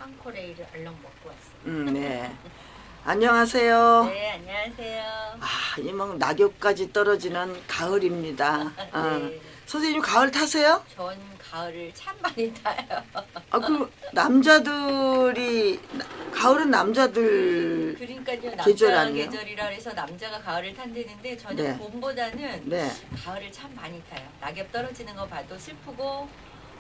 앙코레이를 얼른 먹고 왔어요. 네. 안녕하세요. 네, 안녕하세요. 이만 낙엽까지 떨어지는 가을입니다. 네. 선생님 가을 타세요? 전 가을을 참 많이 타요. 그 남자들이 가을은 남자들 그러니까요, 계절 남자 아니에요? 계절이라 해서 남자가 가을을 탄다는데 저는 네. 봄보다는 네. 가을을 참 많이 타요. 낙엽 떨어지는 거 봐도 슬프고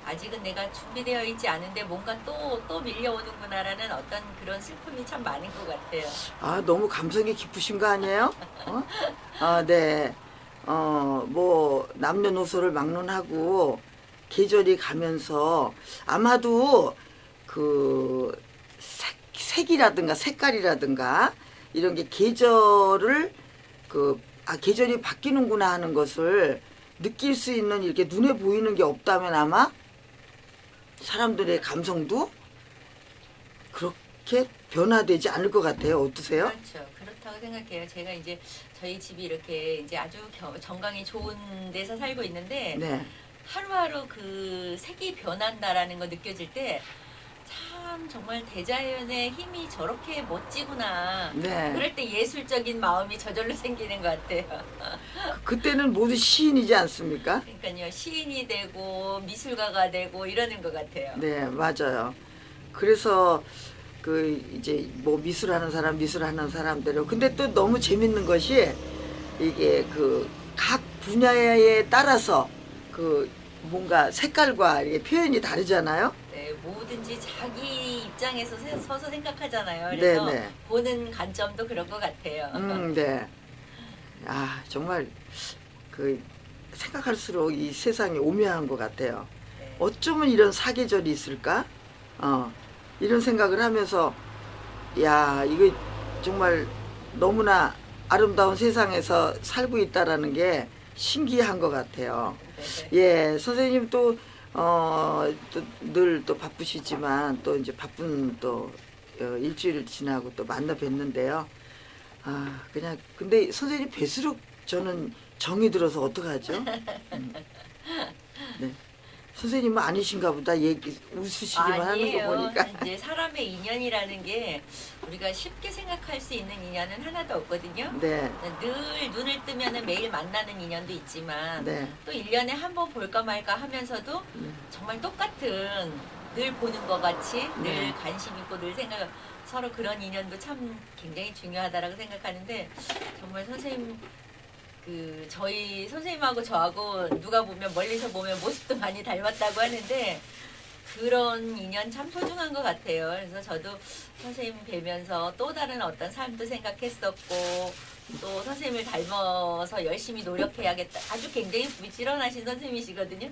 아직은 내가 준비되어 있지 않은데 뭔가 또 밀려오는구나라는 어떤 그런 슬픔이 참 많은 것 같아요. 너무 감성이 깊으신 거 아니에요? 네. 뭐 남녀노소를 막론하고 계절이 가면서 아마도 그 색이라든가 색깔이라든가 이런 게 계절을 계절이 바뀌는구나 하는 것을 느낄 수 있는 이렇게 눈에 보이는 게 없다면 아마 사람들의 감성도 그렇게 변화되지 않을 것 같아요. 어떠세요? 그렇죠. 그렇다고 생각해요. 제가 이제 저희 집이 이렇게 이제 아주 정강이 좋은 데서 살고 있는데 네. 하루하루 그 색이 변한다라는 거 느껴질 때 참 정말 대자연의 힘이 저렇게 멋지구나. 네. 그럴 때 예술적인 마음이 저절로 생기는 것 같아요. 그때는 모두 시인이지 않습니까? 그러니까요. 시인이 되고 미술가가 되고 이러는 것 같아요. 네, 맞아요. 그래서 이제 뭐 미술하는 사람대로 근데 또 너무 재밌는 것이 이게 각 분야에 따라서 뭔가 색깔과 이게 표현이 다르잖아요. 네, 뭐든지 자기 입장에서 서서 생각하잖아요. 그래서 네. 보는 관점도 그런 것 같아요. 네. 정말 생각할수록 이 세상이 오묘한 것 같아요. 네. 어쩌면 이런 사계절이 있을까? 이런 생각을 하면서 이거 정말 너무나 아름다운 세상에서 살고 있다라는 게 신기한 것 같아요. 네. 예, 선생님 또 늘 또 바쁘시지만 또 이제 바쁜 또 일주일 지나고 또 만나 뵀는데요. 근데 선생님 뵐수록 저는 정이 들어서 어떡하죠? 네. 선생님은 아니신가 보다. 웃으시기만 하는 거 보니까. 이제 사람의 인연이라는 게 우리가 쉽게 생각할 수 있는 인연은 하나도 없거든요. 네. 늘 눈을 뜨면 매일 만나는 인연도 있지만 네. 또 1년에 한 번 볼까 말까 하면서도 정말 똑같은 늘 보는 것 같이 늘 관심 있고 늘 서로 그런 인연도 참 굉장히 중요하다라고 생각하는데 정말 선생님 저희 선생님하고 저하고 누가 보면 멀리서 보면 모습도 많이 닮았다고 하는데 그런 인연 참 소중한 것 같아요. 그래서 저도 선생님 뵈면서 또 다른 어떤 삶도 생각했었고 또 선생님을 닮아서 열심히 노력해야겠다. 아주 굉장히 부지런하신 선생님이시거든요.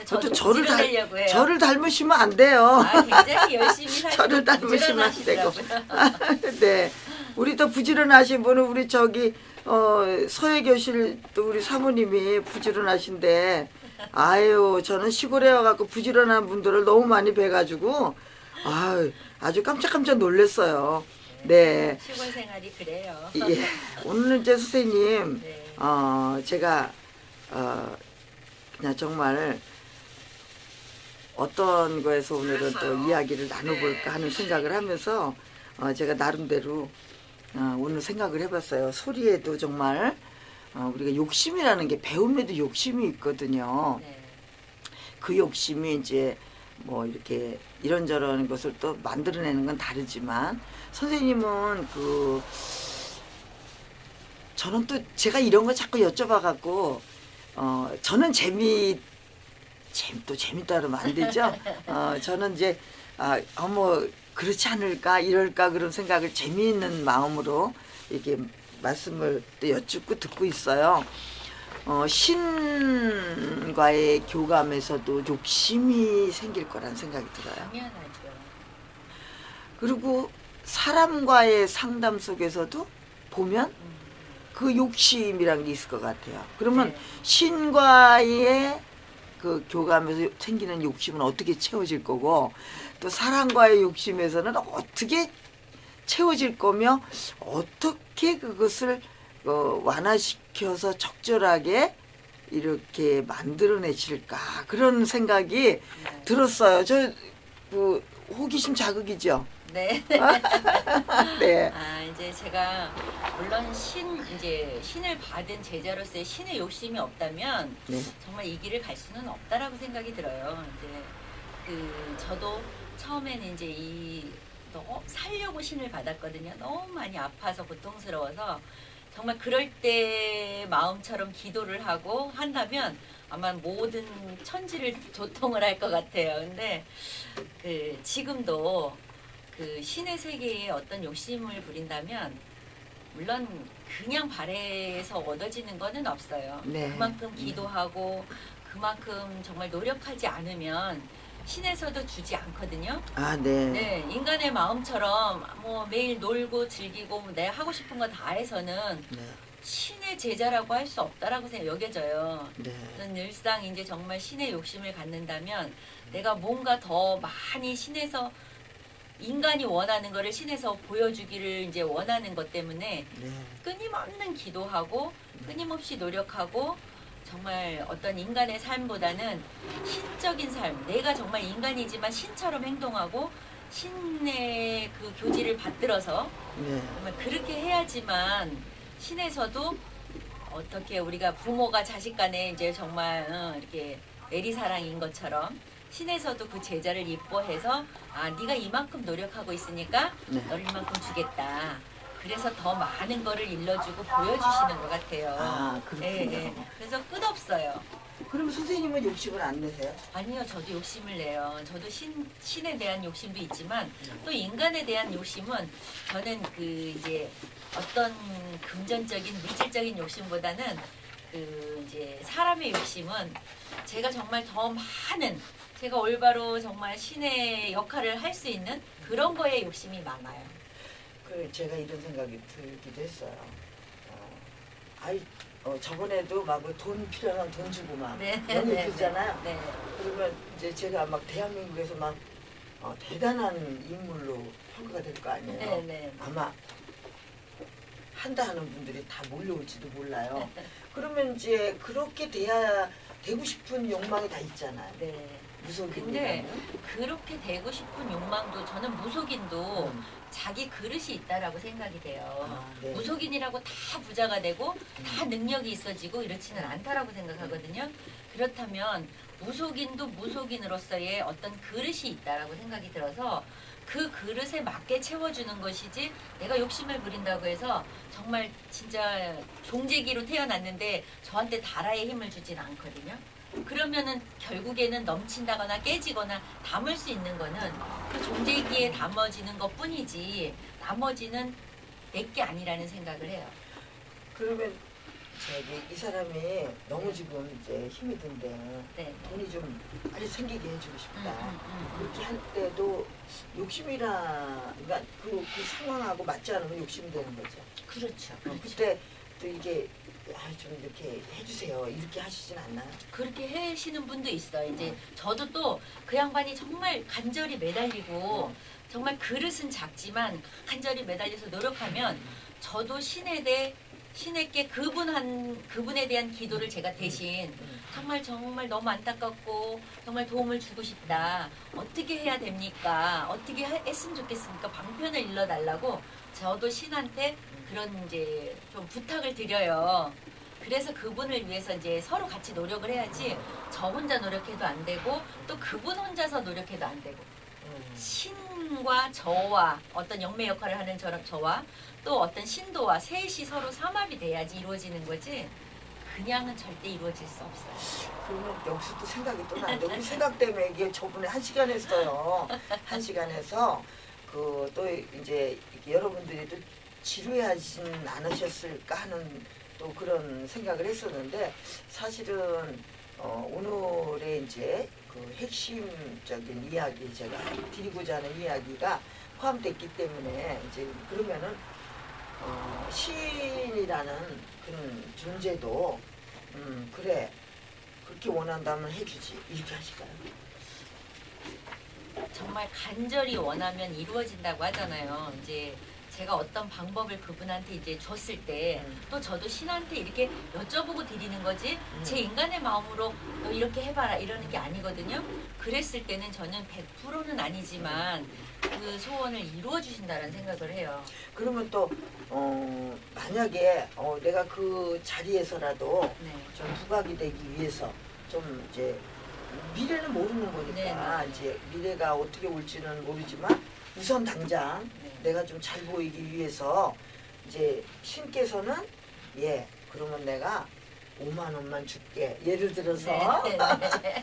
저도 부지런하려고 해요. 저를 닮으시면 안 돼요. 굉장히 열심히 사시고 저를 닮으시면 안 되고. 부지런하시더라고요. 네. 우리 또 부지런하신 분은 우리 서예 교실 또 우리 사모님이 부지런하신데 저는 시골에 와갖고 부지런한 분들을 너무 많이 뵈가지고 아주 깜짝깜짝 놀랐어요. 네. 시골 생활이 그래요. 예. 오늘 이제 선생님 네. 제가 그냥 정말 어떤 거에서 오늘은 또 이야기를 나눠볼까 하는 생각을 하면서 제가 나름대로 오늘 생각을 해봤어요. 소리에도 정말 우리가 욕심이라는 게 배움에도 욕심이 있거든요. 네. 그 욕심이 이제 뭐 이렇게 이런저런 것을 또 만들어내는 건 다르지만 선생님은 저는 또 제가 이런 거 자꾸 여쭤봐갖고 저는 또 재밌다 그러면 안 되죠. 저는 이제 그렇지 않을까 이럴까 그런 생각을 재미있는 마음으로 이렇게 말씀을 또 여쭙고 듣고 있어요. 신과의 교감에서도 욕심이 생길 거란 생각이 들어요. 당연하죠. 그리고 사람과의 상담 속에서도 보면 그 욕심이란 게 있을 것 같아요. 그러면 네. 신과의 그 교감에서 생기는 욕심은 어떻게 채워질 거고 또 사랑과의 욕심에서는 어떻게 채워질 거며 어떻게 그것을 완화시켜서 적절하게 이렇게 만들어내실까 그런 생각이 들었어요. 호기심 자극이죠. 네. 네. 아, 이제 제가 물론 이제 신을 받은 제자로서의 신의 욕심이 없다면 네. 정말 이 길을 갈 수는 없다라고 생각이 들어요. 이제 저도 처음에는 이제 살려고 신을 받았거든요. 너무 많이 아파서 고통스러워서 정말 그럴 때 마음처럼 기도를 하고 한다면 아마 모든 천지를 도통을 할 것 같아요. 근데 지금도 신의 세계에 어떤 욕심을 부린다면 물론 그냥 발해서 얻어지는 거는 없어요. 네. 그만큼 기도하고 그만큼 정말 노력하지 않으면 신에서도 주지 않거든요. 아, 네. 네, 인간의 마음처럼 뭐 매일 놀고 즐기고 내가 하고 싶은 거 다 해서는 네. 신의 제자라고 할 수 없다라고 여겨져요. 네. 저는 늘상 이제 정말 신의 욕심을 갖는다면 내가 뭔가 더 많이 신에서 인간이 원하는 거를 신에서 보여주기를 이제 원하는 것 때문에 네. 끊임없는 기도하고 끊임없이 노력하고 정말 어떤 인간의 삶보다는 신적인 삶, 내가 정말 인간이지만 신처럼 행동하고 신의 그 교지를 받들어서 네. 정말 그렇게 해야지만 신에서도 어떻게 우리가 부모가 자식 간에 이제 정말 이렇게 내리사랑인 것처럼 신에서도 그 제자를 이뻐해서 아, 네가 이만큼 노력하고 있으니까 네. 너를 이만큼 주겠다. 그래서 더 많은 거를 일러주고 보여주시는 것 같아요. 아, 그렇군요. 네, 네. 그래서 끝없어요. 그럼 선생님은 욕심을 안 내세요? 아니요, 저도 욕심을 내요. 저도 신에 대한 욕심도 있지만 또 인간에 대한 욕심은 저는 이제 어떤 금전적인 물질적인 욕심보다는 이제 사람의 욕심은 제가 정말 더 많은 제가 올바로 정말 신의 역할을 할 수 있는 그런 거에 욕심이 많아요. 제가 이런 생각이 들기도 했어요. 저번에도 막 돈 필요하면 돈 주고 막 네, 너무 네, 그러잖아요. 네. 그러면 이제 제가 막 대한민국에서 막 대단한 인물로 평가가 될 거 아니에요. 네, 네. 아마 한다 하는 분들이 다 몰려올지도 몰라요. 그러면 이제 그렇게 되고 싶은 욕망이 다 있잖아요. 네. 무속인이라면. 근데 그렇게 되고 싶은 욕망도 저는 무속인도 자기 그릇이 있다라고 생각이 돼요. 아, 네. 무속인이라고 다 부자가 되고 다 능력이 있어지고 이렇지는 않다라고 생각하거든요. 그렇다면 무속인도 무속인으로서의 어떤 그릇이 있다라고 생각이 들어서 그 그릇에 맞게 채워주는 것이지 내가 욕심을 부린다고 해서 정말 진짜 종재기로 태어났는데 저한테 다라의 힘을 주진 않거든요. 그러면은 결국에는 넘친다거나 깨지거나 담을 수 있는 거는 그 종재기에 담아지는 것 뿐이지 나머지는 내게 아니라는 생각을 해요. 그러면 이 사람이 너무 지금 이제 힘이 든데 네. 돈이 좀 빨리 생기게 해주고 싶다. 음. 그렇게 할 때도 그러니까 그 상황하고 맞지 않으면 욕심이 되는 거죠. 그렇죠. 그렇죠. 그때 또 이게 좀 이렇게 해주세요. 이렇게 하시진 않나요? 그렇게 하시는 분도 있어요. 이제 저도 또 그 양반이 정말 간절히 매달리고 정말 그릇은 작지만 간절히 매달려서 노력하면 저도 신에게 그분에 대한 기도를 제가 대신 정말 너무 안타깝고 정말 도움을 주고 싶다. 어떻게 해야 됩니까? 어떻게 했으면 좋겠습니까? 방편을 일러달라고 저도 신한테 그런 이제 좀 부탁을 드려요. 그래서 그분을 위해서 이제 서로 같이 노력을 해야지 저 혼자 노력해도 안 되고 또 그분 혼자서 노력해도 안 되고 신과 저와 어떤 영매 역할을 하는 저와 또 어떤 신도와 셋이 서로 삼합이 돼야지 이루어지는 거지 그냥은 절대 이루어질 수 없어요. 그러면 여기서 또 생각이 또 나는데 우리 생각 때문에 이게 저번에 1시간 했어요. 1시간 해서 또 이제 여러분들이 또 지루하진 않으셨을까 하는 또 그런 생각을 했었는데 사실은 오늘의 이제 그 핵심적인 이야기 제가 드리고자 하는 이야기가 포함됐기 때문에 이제 그러면은 신이라는 그런 존재도 그래 그렇게 원한다면 해주지 이렇게 하실까요? 정말 간절히 원하면 이루어진다고 하잖아요. 이제 제가 어떤 방법을 그분한테 이제 줬을 때 또 저도 신한테 이렇게 여쭤보고 드리는 거지 제 인간의 마음으로 너 이렇게 해봐라 이러는 게 아니거든요. 그랬을 때는 저는 100%는 아니지만 그 소원을 이루어 주신다는 생각을 해요. 그러면 또 만약에 내가 그 자리에서라도 네. 좀 부각이 되기 위해서 좀 이제 미래는 모르는 거니까 네. 이제 미래가 어떻게 올지는 모르지만 우선 당장 네. 내가 좀 잘 보이기 위해서 이제 신께서는 그러면 내가 5만 원만 줄게. 예를 들어서 네.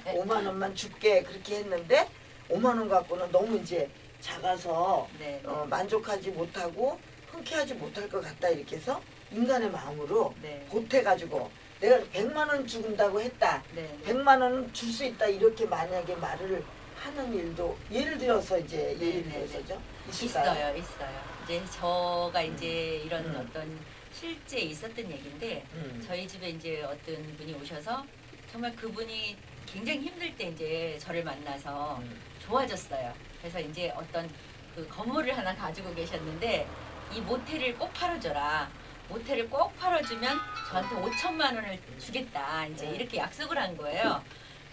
5만 원만 줄게 그렇게 했는데 5만 원 갖고는 너무 이제 작아서 네. 만족하지 못하고 흔쾌하지 못할 것 같다 이렇게 해서 인간의 마음으로 네. 보태가지고 내가 100만 원 준다고 했다. 네. 100만 원은 줄 수 있다 이렇게 만약에 말을 하는 일도 예를 들어서 이제 네, 예를 네, 들어서죠. 있을까요? 있어요. 이제 저가 이제 이런 음. 어떤 실제 있었던 얘기인데 음. 저희 집에 이제 어떤 분이 오셔서 정말 그분이 굉장히 힘들 때 이제 저를 만나서 좋아졌어요. 그래서 이제 어떤 그 건물을 하나 가지고 계셨는데 이 모텔을 꼭 팔아줘라. 모텔을 꼭 팔아주면 저한테 5천만 원을 주겠다. 이제 이렇게 약속을 한 거예요.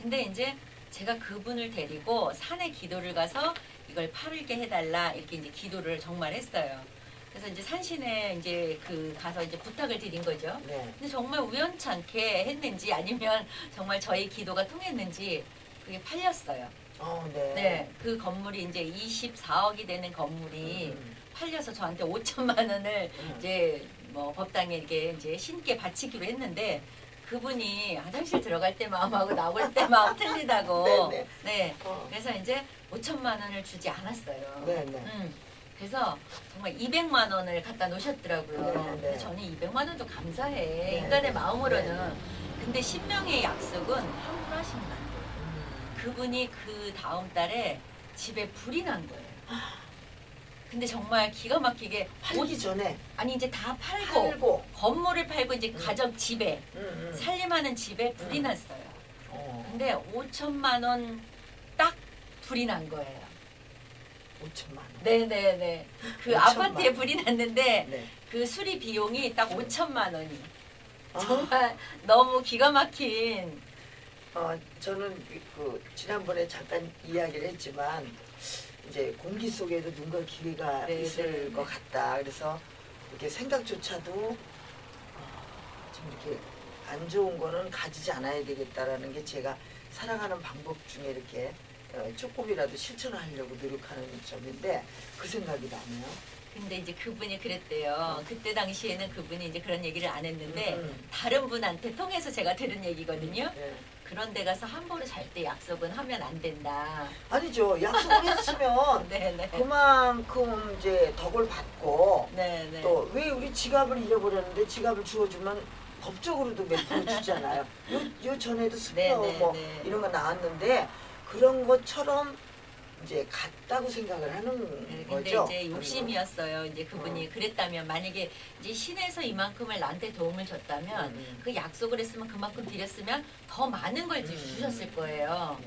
근데 이제 제가 그분을 데리고 산에 기도를 가서 이걸 팔게 해달라 이렇게 이제 기도를 정말 했어요. 그래서 이제 산신에 이제 그 가서 이제 부탁을 드린 거죠. 네. 근데 정말 우연찮게 했는지 아니면 정말 저희 기도가 통했는지 그게 팔렸어요. 네. 네, 그 건물이 이제 24억이 되는 건물이 팔려서 저한테 5천만 원을 이제 뭐 법당에 이렇게 이제 신께 바치기로 했는데 그분이 화장실 들어갈 때 마음하고 나올 때 마음 틀리다고. 네, 네. 그래서 이제 5천만 원을 주지 않았어요. 네, 네. 그래서 정말 200만 원을 갖다 놓으셨더라고요. 네, 네. 근데 저는 200만 원도 감사해. 네, 인간의 네. 마음으로는. 네. 근데 신명의 약속은 함부로 하시면 안 돼요. 그분이 그 다음 달에 집에 불이 난 거예요. 근데 정말 기가 막히게 팔기 전에 아니 이제 다 팔고 건물을 팔고 이제 가정 집에 살림하는 집에 불이 났어요. 근데 5천만 원 딱 불이 난 거예요. 5천만 원. 네네네. 그 5천만. 아파트에 불이 났는데 네. 그 수리 비용이 딱 5천만 원이. 아. 정말 너무 기가 막힌. 저는 그 지난번에 잠깐 이야기를 했지만 이제 공기 속에도 누군가 기회가 네, 있을 네, 것 네. 같다. 그래서 이렇게 생각조차도 좀 이렇게 안 좋은 거는 가지지 않아야 되겠다라는 게 제가 살아가는 방법 중에 이렇게 조금이라도 실천을 하려고 노력하는 점인데 그 생각이 나네요. 근데 이제 그분이 그랬대요. 그때 당시에는 그분이 이제 그런 얘기를 안 했는데 음. 다른 분한테 통해서 제가 들은 얘기거든요. 네. 그런 데 가서 함부로 절대 약속은 하면 안 된다. 아니죠. 약속을 했으면 네네. 그만큼 이제 덕을 받고 네네. 또 왜 우리 지갑을 잃어버렸는데 지갑을 주워주면 법적으로도 몇 프로 주잖아요. 요 전에도 스페어 네, 뭐 네. 이런 거 나왔는데 그런 것처럼 이제 같다고 생각을 하는 네, 근데 거죠. 이제 욕심이었어요. 이제 그분이 그랬다면 만약에 이제 신에서 이만큼을 나한테 도움을 줬다면 그 약속을 했으면 그만큼 드렸으면 더 많은 걸 주셨을 거예요.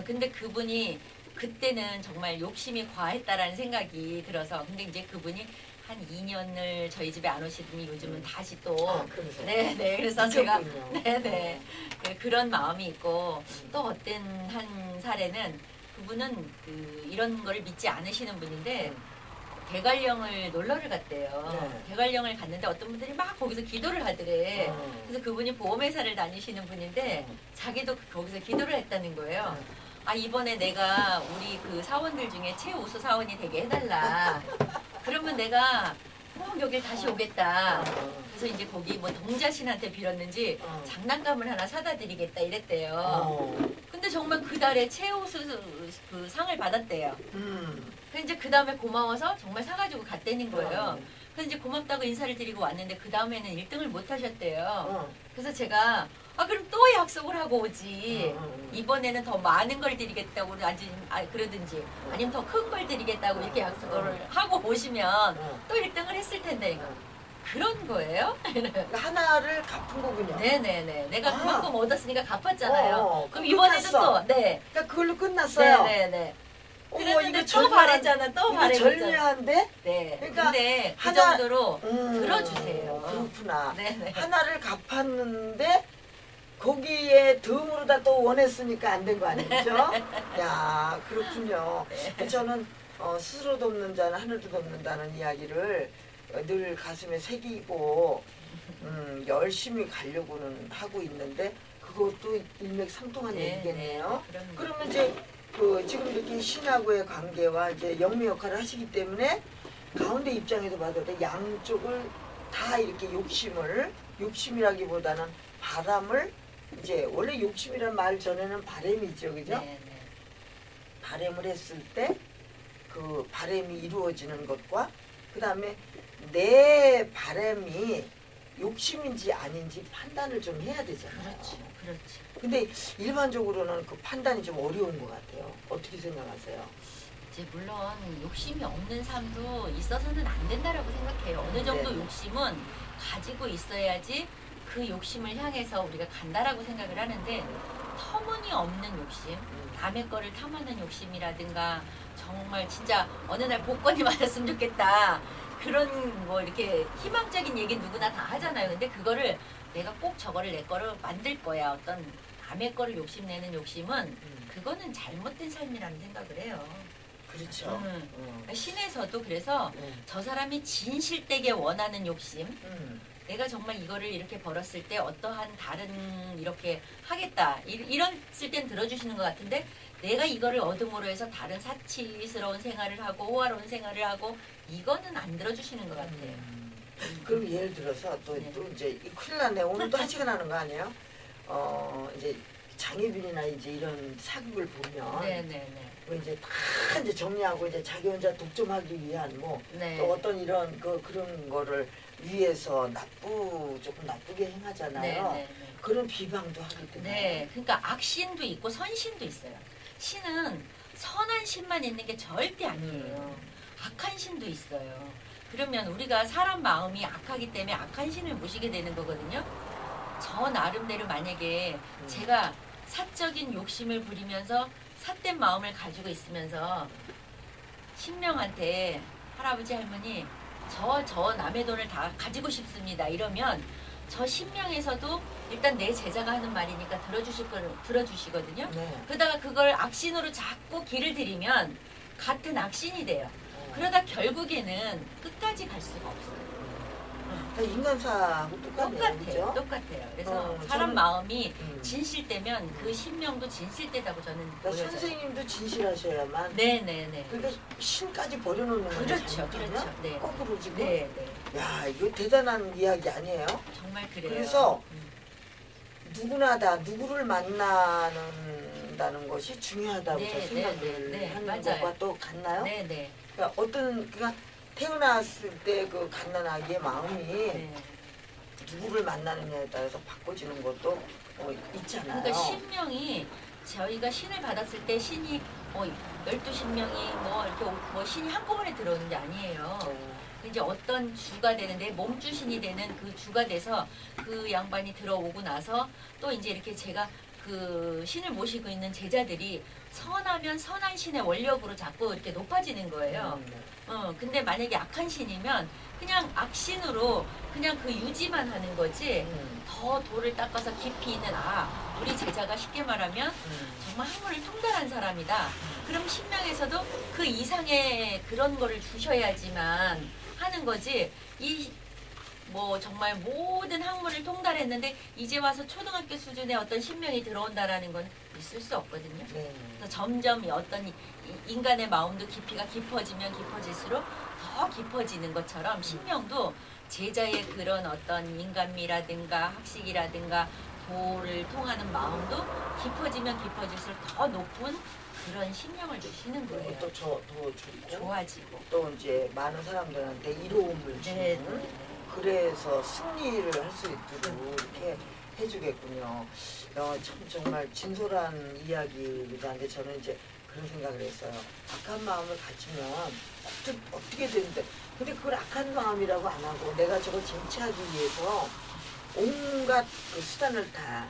근데 그분이 그때는 정말 욕심이 과했다라는 생각이 들어서 근데 이제 그분이 한 2년을 저희 집에 안 오시더니 요즘은 다시 또 그래서 네네 그래서 제가 느꼈군요. 네네 그런 마음이 있고 또 어떤 한 사례는 그분은 그 이런 거를 믿지 않으시는 분인데 대관령을 놀러를 갔대요. 네. 대관령을 갔는데 어떤 분들이 막 거기서 기도를 하더래. 그래서 그분이 보험회사를 다니시는 분인데 자기도 거기서 기도를 했다는 거예요. 아 이번에 내가 우리 그 사원들 중에 최우수 사원이 되게 해달라. 그러면 내가 꼭 여길 다시 오겠다. 그래서 이제 거기 뭐 동자신한테 빌었는지 장난감을 하나 사다 드리겠다 이랬대요. 근데 정말 그 달에 최우수 그 상을 받았대요. 그래서 이제 그 다음에 고마워서 정말 사가지고 갔다는 거예요. 그래서 이제 고맙다고 인사를 드리고 왔는데 그 다음에는 1등을 못 하셨대요. 그래서 제가 아 그럼 또 약속을 하고 오지. 이번에는 더 많은 걸 드리겠다고 그러든지 아니면 더 큰 걸 드리겠다고 이렇게 약속을 하고 오시면 또 1등을 했을 텐데 그런 거예요? 그러니까 하나를 갚은 거군요. 네네네. 내가 그만큼 얻었으니까 갚았잖아요. 그럼 그럼 이번에도 끝났어. 또 네. 그러니까 그걸로 끝났어요. 네네네. 그랬는데 이거 또 바랬잖아. 또 이거 바랬잖아. 절묘한데? 네. 그러니까 근데 그 하나- 정도로 들어주세요. 그렇구나. 네네. 하나를 갚았는데 거기에 덤으로 다 또 원했으니까 안 된 거 아니죠? 야, 그렇군요. 저는 스스로 돕는 자는 하늘도 돕는다는 이야기를 늘 가슴에 새기고 열심히 가려고는 하고 있는데 그것도 일맥상통한 얘기겠네요. 그럼요. 그러면 이제 지금 이렇게 신하고의 관계와 이제 영미 역할을 하시기 때문에 가운데 입장에서 봐도 양쪽을 다 이렇게 욕심이라기보다는 바람을 이제 원래 욕심이란 말 전에는 바램이죠, 그죠? 네, 네. 바램을 했을 때 그 바램이 이루어지는 것과 그 다음에 내 바램이 욕심인지 아닌지 판단을 좀 해야 되잖아요. 그렇죠. 그렇죠. 근데 일반적으로는 그 판단이 좀 어려운 것 같아요. 어떻게 생각하세요? 이제 물론 욕심이 없는 삶도 있어서는 안 된다라고 생각해요. 어느 정도 네. 욕심은 가지고 있어야지 그 욕심을 향해서 우리가 간다라고 생각을 하는데 터무니없는 욕심, 남의 거를 탐하는 욕심이라든가 정말 진짜 어느 날 복권이 맞았으면 좋겠다. 그런 뭐 이렇게 희망적인 얘기 누구나 다 하잖아요. 근데 그거를 내가 꼭 저거를 내 거를 만들 거야. 어떤 남의 거를 욕심내는 욕심은 그거는 잘못된 삶이라는 생각을 해요. 그렇죠. 그러니까 신에서도 그래서 네. 저 사람이 진실되게 원하는 욕심, 음. 내가 정말 이거를 이렇게 벌었을 때 어떠한 다른 이렇게 하겠다 이랬을 땐 들어주시는 것 같은데 내가 이거를 얻음으로 해서 다른 사치스러운 생활을 하고 호화로운 생활을 하고 이거는 안 들어주시는 것 같아요. 그럼 예를 들어서 또 네. 이제 큰일 났네. 오늘 또 한 시간 하는 거 아니에요? 이제 장애빈이나 이제 이런 사극을 보면 네네네. 뭐 이제 다 이제 정리하고 이제 자기 혼자 독점하기 위한 뭐 또 네. 어떤 이런 그런 거를 위해서 조금 나쁘게 행하잖아요. 네네네. 그런 비방도 하기 때문에. 네, 그러니까 악신도 있고 선신도 있어요. 신은 선한 신만 있는 게 절대 아니에요. 악한 신도 있어요. 그러면 우리가 사람 마음이 악하기 때문에 악한 신을 모시게 되는 거거든요. 저 나름대로 만약에 제가 사적인 욕심을 부리면서 삿된 마음을 가지고 있으면서 신명한테 할아버지 할머니 저 남의 돈을 다 가지고 싶습니다 이러면 저 신명에서도 일단 내 제자가 하는 말이니까 들어주시거든요. 네. 그러다가 그걸 악신으로 자꾸 길을 들이면 같은 악신이 돼요. 그러다 결국에는 끝까지 갈 수가 없어요. 그러니까 인간사하고 똑같네요. 똑같아요. 그죠? 똑같아요. 그래서 저는- 사람 마음이 음. 진실되면 그 신명도 진실되다고 저는 그러니까 보여져요. 선생님도 진실하셔야만. 네네네. 그러니까 신까지 버려놓는 거죠. 그렇죠, 그렇죠. 네. 거꾸로 지금. 네, 네. 야, 이거 대단한 이야기 아니에요? 정말 그래요. 그래서 누구나 다 누구를 만나는다는 것이 중요하다고 네, 저 네, 생각을 네, 네, 하는 맞아요. 것과 또 같나요? 네네. 그러니까 그러니까 태어났을 때 그 갓난아기의 마음이 네. 누구를 만나느냐에 따라서 바꿔지는 것도 있잖아요. 그러니까 신명이 저희가 신을 받았을 때 신이 12신명이 뭐 이렇게 뭐 신이 한꺼번에 들어오는 게 아니에요. 이제 어떤 주가 되는 내 몸주신이 되는 그 주가 돼서 그 양반이 들어오고 나서 또 이제 이렇게 제가 그 신을 모시고 있는 제자들이 선하면 선한 신의 원력으로 자꾸 이렇게 높아지는 거예요. 근데 만약에 악한 신이면 그냥 악신으로 그냥 그 유지만 하는 거지 더 돌을 닦아서 깊이 있는 우리 제자가 쉽게 말하면 정말 학문을 통달한 사람이다. 그럼 신명에서도 그 이상의 그런 거를 주셔야지만 하는 거지. 뭐 정말 모든 학문을 통달했는데 이제 와서 초등학교 수준의 어떤 신명이 들어온다라는 건 있을 수 없거든요. 그래서 점점 어떤 인간의 마음도 깊이가 깊어지면 깊어질수록 더 깊어지는 것처럼 신명도 제자의 그런 어떤 인간미라든가 학식이라든가 도를 통하는 마음도 깊어지면 깊어질수록 더 높은 그런 신명을 주시는 거예요. 더 좋고 좋아지고. 또 이제 많은 사람들한테 이로움을 네. 주는 그래서 승리를 할 수 있도록 이렇게 해주겠군요. 참 정말 진솔한 이야기이기도 한데 저는 이제 그런 생각을 했어요. 악한 마음을 가지면 어떻게 되는데 근데 그걸 악한 마음이라고 안 하고 내가 저걸 쟁취하기 위해서 온갖 그 수단을 다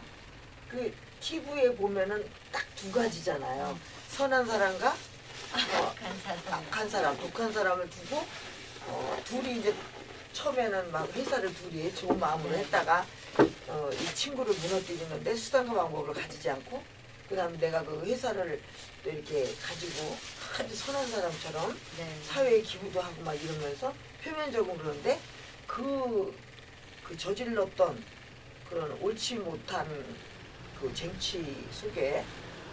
그 TV에 보면은 딱 두 가지잖아요. 선한 사람과 간 사람. 악한 사람, 독한 사람을 두고 둘이 이제 처음에는 막 회사를 둘이 좋은 마음으로 네. 했다가 이 친구를 무너뜨리는데 수단과 방법을 가지지 않고 그다음에 내가 그 회사를 또 이렇게 가지고 아주 선한 사람처럼 네. 사회에 기부도 하고 막 이러면서 표면적으로 그러는데 그 저질렀던 그런 옳지 못한 그 쟁취 속에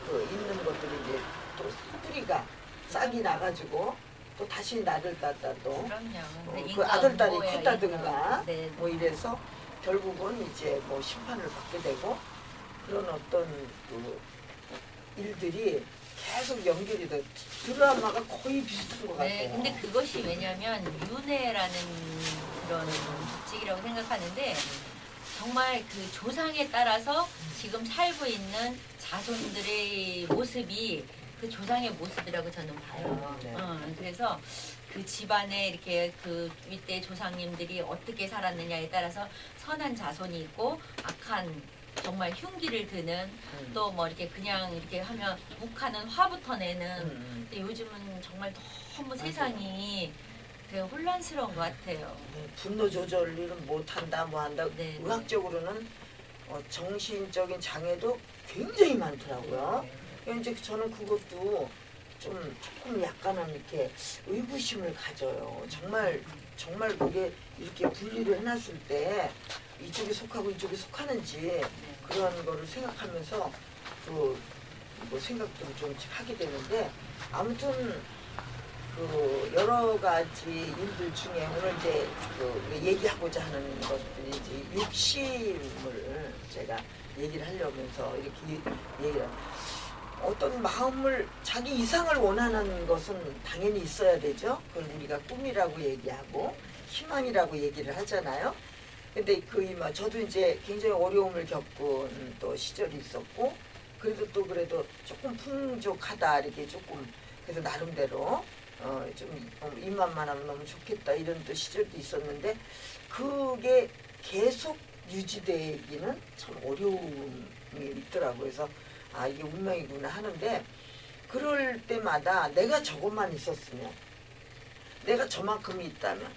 그 있는 것들이 이제 또 뿌리가 싹이 나가지고 또 다시 나를 따다 또 그럼요. 근데 그 인간 아들딸이 뭐예요, 컸다든가 인간. 네. 뭐 이래서 결국은 이제 뭐 심판을 받게 되고 그런 어떤 그 일들이 계속 연결이 돼 드라마가 거의 비슷한 것 같아요. 네, 근데 그것이 왜냐면 윤회라는 그런 법칙이라고 생각하는데 정말 그 조상에 따라서 지금 살고 있는 자손들의 모습이 그 조상의 모습이라고 저는 봐요. 네. 그래서 그 집안에 이렇게 그 윗대 조상님들이 어떻게 살았느냐에 따라서 선한 자손이 있고 악한 정말 흉기를 드는 또 뭐 이렇게 그냥 이렇게 하면 묵하는 화부터 내는 근데 요즘은 정말 너무 세상이 되게 혼란스러운 것 같아요. 분노 조절을 못한다 뭐 한다. 네, 의학적으로는 정신적인 장애도 굉장히 많더라고요. 이제 저는 그것도 조금 약간은 이렇게 의구심을 가져요. 정말 그게 이렇게 분리를 해놨을 때 이쪽에 속하고 이쪽에 속하는지 그런 거를 생각하면서 뭐 생각들을 좀 하게 되는데 아무튼 그 여러 가지 일들 중에 오늘 이제 그 얘기하고자 하는 것들이 이제 욕심을 제가 얘기를 하려면서 이렇게 얘기를 어떤 마음을 자기 이상을 원하는 것은 당연히 있어야 되죠. 그걸 우리가 꿈이라고 얘기하고 희망이라고 얘기를 하잖아요. 근데 저도 이제 굉장히 어려움을 겪은 또 시절이 있었고 그래도 조금 풍족하다 이렇게 조금 그래서 나름대로 좀 입맛만 하면 너무 좋겠다 이런 또 시절도 있었는데 그게 계속 유지되기는 참 어려움이 있더라고요. 그래서 이게 운명이구나 하는데 그럴 때마다 내가 저것만 있었으면 내가 저만큼이 있다면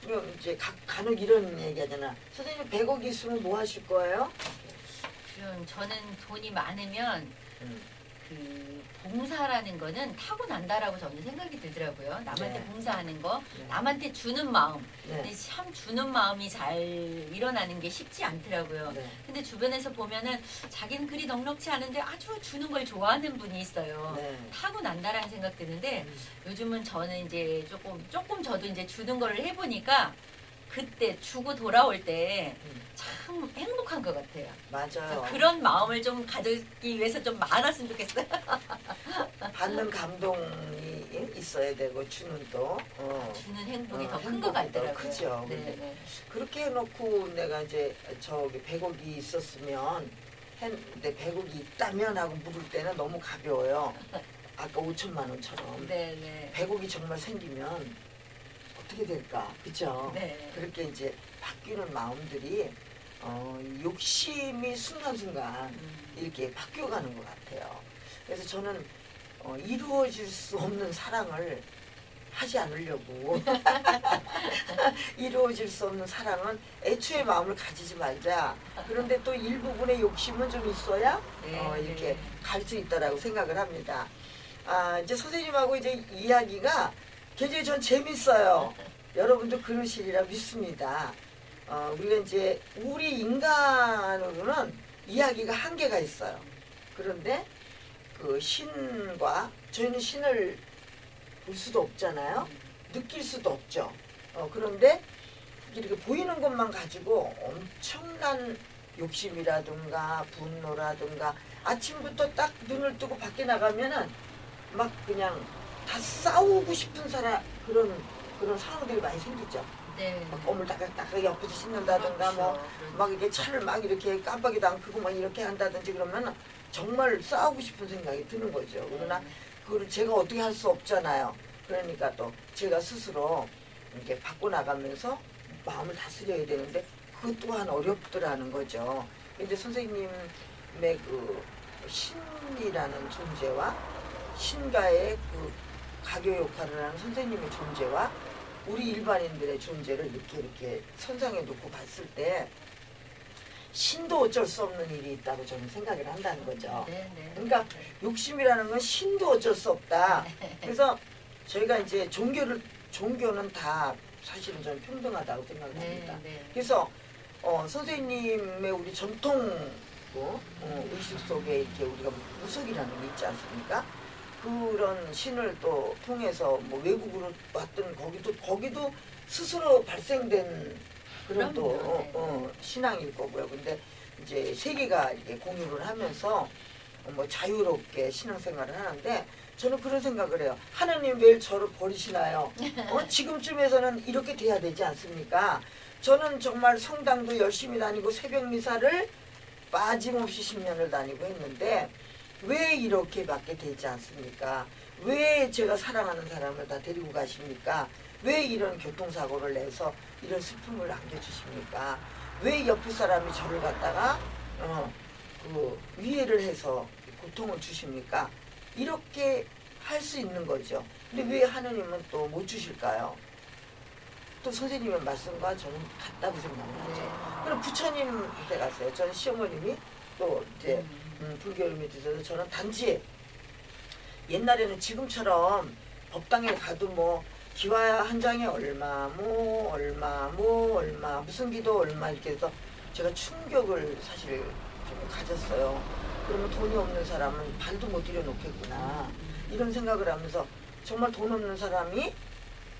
그럼 이제 간혹 이런 얘기 하잖아. 선생님 100억 있으면 뭐 하실 거예요? 저는 돈이 많으면 그 봉사라는 거는 타고난다라고 저는 생각이 들더라고요. 남한테 네. 봉사하는 거, 네. 남한테 주는 마음. 네. 근데 참 주는 마음이 잘 일어나는 게 쉽지 않더라고요. 네. 근데 주변에서 보면은 자기는 그리 넉넉지 않은데 아주 주는 걸 좋아하는 분이 있어요. 네. 타고난다라는 생각 드는데 요즘은 저는 이제 조금 저도 이제 주는 거를 해보니까 그때 주고 돌아올 때 참 행복한 것 같아요. 맞아요. 그런 마음을 좀 가지기 위해서 좀 많았으면 좋겠어요. 받는 감동이 있어야 되고 주는 또 주는 행복이 더 큰 행복이 것 같더라고요. 더 크죠. 네, 근데 네. 그렇게 해놓고 내가 이제 저기 100억이 있었으면 했는데 100억이 있다면 하고 물을 때는 너무 가벼워요. 아까 5천만 원처럼 네, 네. 100억이 정말 생기면 어떻게 될까, 그죠? 네. 그렇게 이제 바뀌는 마음들이 욕심이 순간순간 이렇게 바뀌어가는 것 같아요. 그래서 저는 이루어질 수 없는 사랑을 하지 않으려고 이루어질 수 없는 사랑은 애초에 마음을 가지지 말자. 그런데 또 일부분의 욕심은 좀 있어야 네, 이렇게 네. 갈 수 있다라고 생각을 합니다. 이제 선생님하고 이제 이야기가 굉장히 전 재밌어요. 여러분도 그러시리라 믿습니다. 우리가 이제 우리 인간으로는 이야기가 한계가 있어요. 그런데 그 신과 저희는 신을 볼 수도 없잖아요. 느낄 수도 없죠. 그런데 이렇게 보이는 것만 가지고 엄청난 욕심이라든가 분노라든가 아침부터 딱 눈을 뜨고 밖에 나가면은 막 그냥 다 싸우고 싶은 그런 상황들이 많이 생기죠. 네. 막 껌을 딱딱 옆에서 씻는다든가 뭐 막 이렇게 차를 막 이렇게 깜빡이도 안 끄고 막 이렇게 한다든지 그러면 정말 싸우고 싶은 생각이 드는 거죠. 그러나 그걸 제가 어떻게 할 수 없잖아요. 그러니까 또 제가 스스로 이렇게 바꿔나가면서 마음을 다스려야 되는데 그것 또한 어렵더라는 거죠. 근데 선생님의 그 신이라는 존재와 신과의 가교 역할을 하는 선생님의 존재와 우리 일반인들의 존재를 이렇게 선상에 놓고 봤을 때 신도 어쩔 수 없는 일이 있다고 저는 생각을 한다는 거죠. 네, 네. 그러니까 욕심이라는 건 신도 어쩔 수 없다. 그래서 저희가 이제 종교는 다 사실은 저는 평등하다고 생각을 합니다. 네, 네. 그래서 선생님의 우리 전통 의식 속에 이렇게 우리가 무속이라는 게 있지 않습니까? 그런 신을 또 통해서 뭐 외국으로 왔던 거기도 스스로 발생된 그런 또 신앙일 거고요. 근데 이제 세계가 이렇게 공유를 하면서 뭐 자유롭게 신앙생활을 하는데 저는 그런 생각을 해요. 하나님 왜 저를 버리시나요? 지금쯤에서는 이렇게 돼야 되지 않습니까? 저는 정말 성당도 열심히 다니고 새벽 미사를 빠짐없이 10년을 다니고 했는데 왜 이렇게밖에 되지 않습니까? 왜 제가 사랑하는 사람을 다 데리고 가십니까? 왜 이런 교통사고를 내서 이런 슬픔을 안겨주십니까? 왜 옆에 사람이 저를 갖다가 위해를 해서 고통을 주십니까? 이렇게 할 수 있는 거죠. 근데 왜 하느님은 또 못 주실까요? 또 선생님의 말씀과 저는 같다고 생각하죠. 그럼 부처님한테 갔어요. 저는 시어머님이 또 이제 불교를 믿으셔서 저는 단지 옛날에는 지금처럼 법당에 가도 뭐 기와 한 장에 얼마 무슨 기도 얼마 이렇게 해서 제가 충격을 사실 좀 가졌어요. 그러면 돈이 없는 사람은 발도 못 들여놓겠구나 이런 생각을 하면서 정말 돈 없는 사람이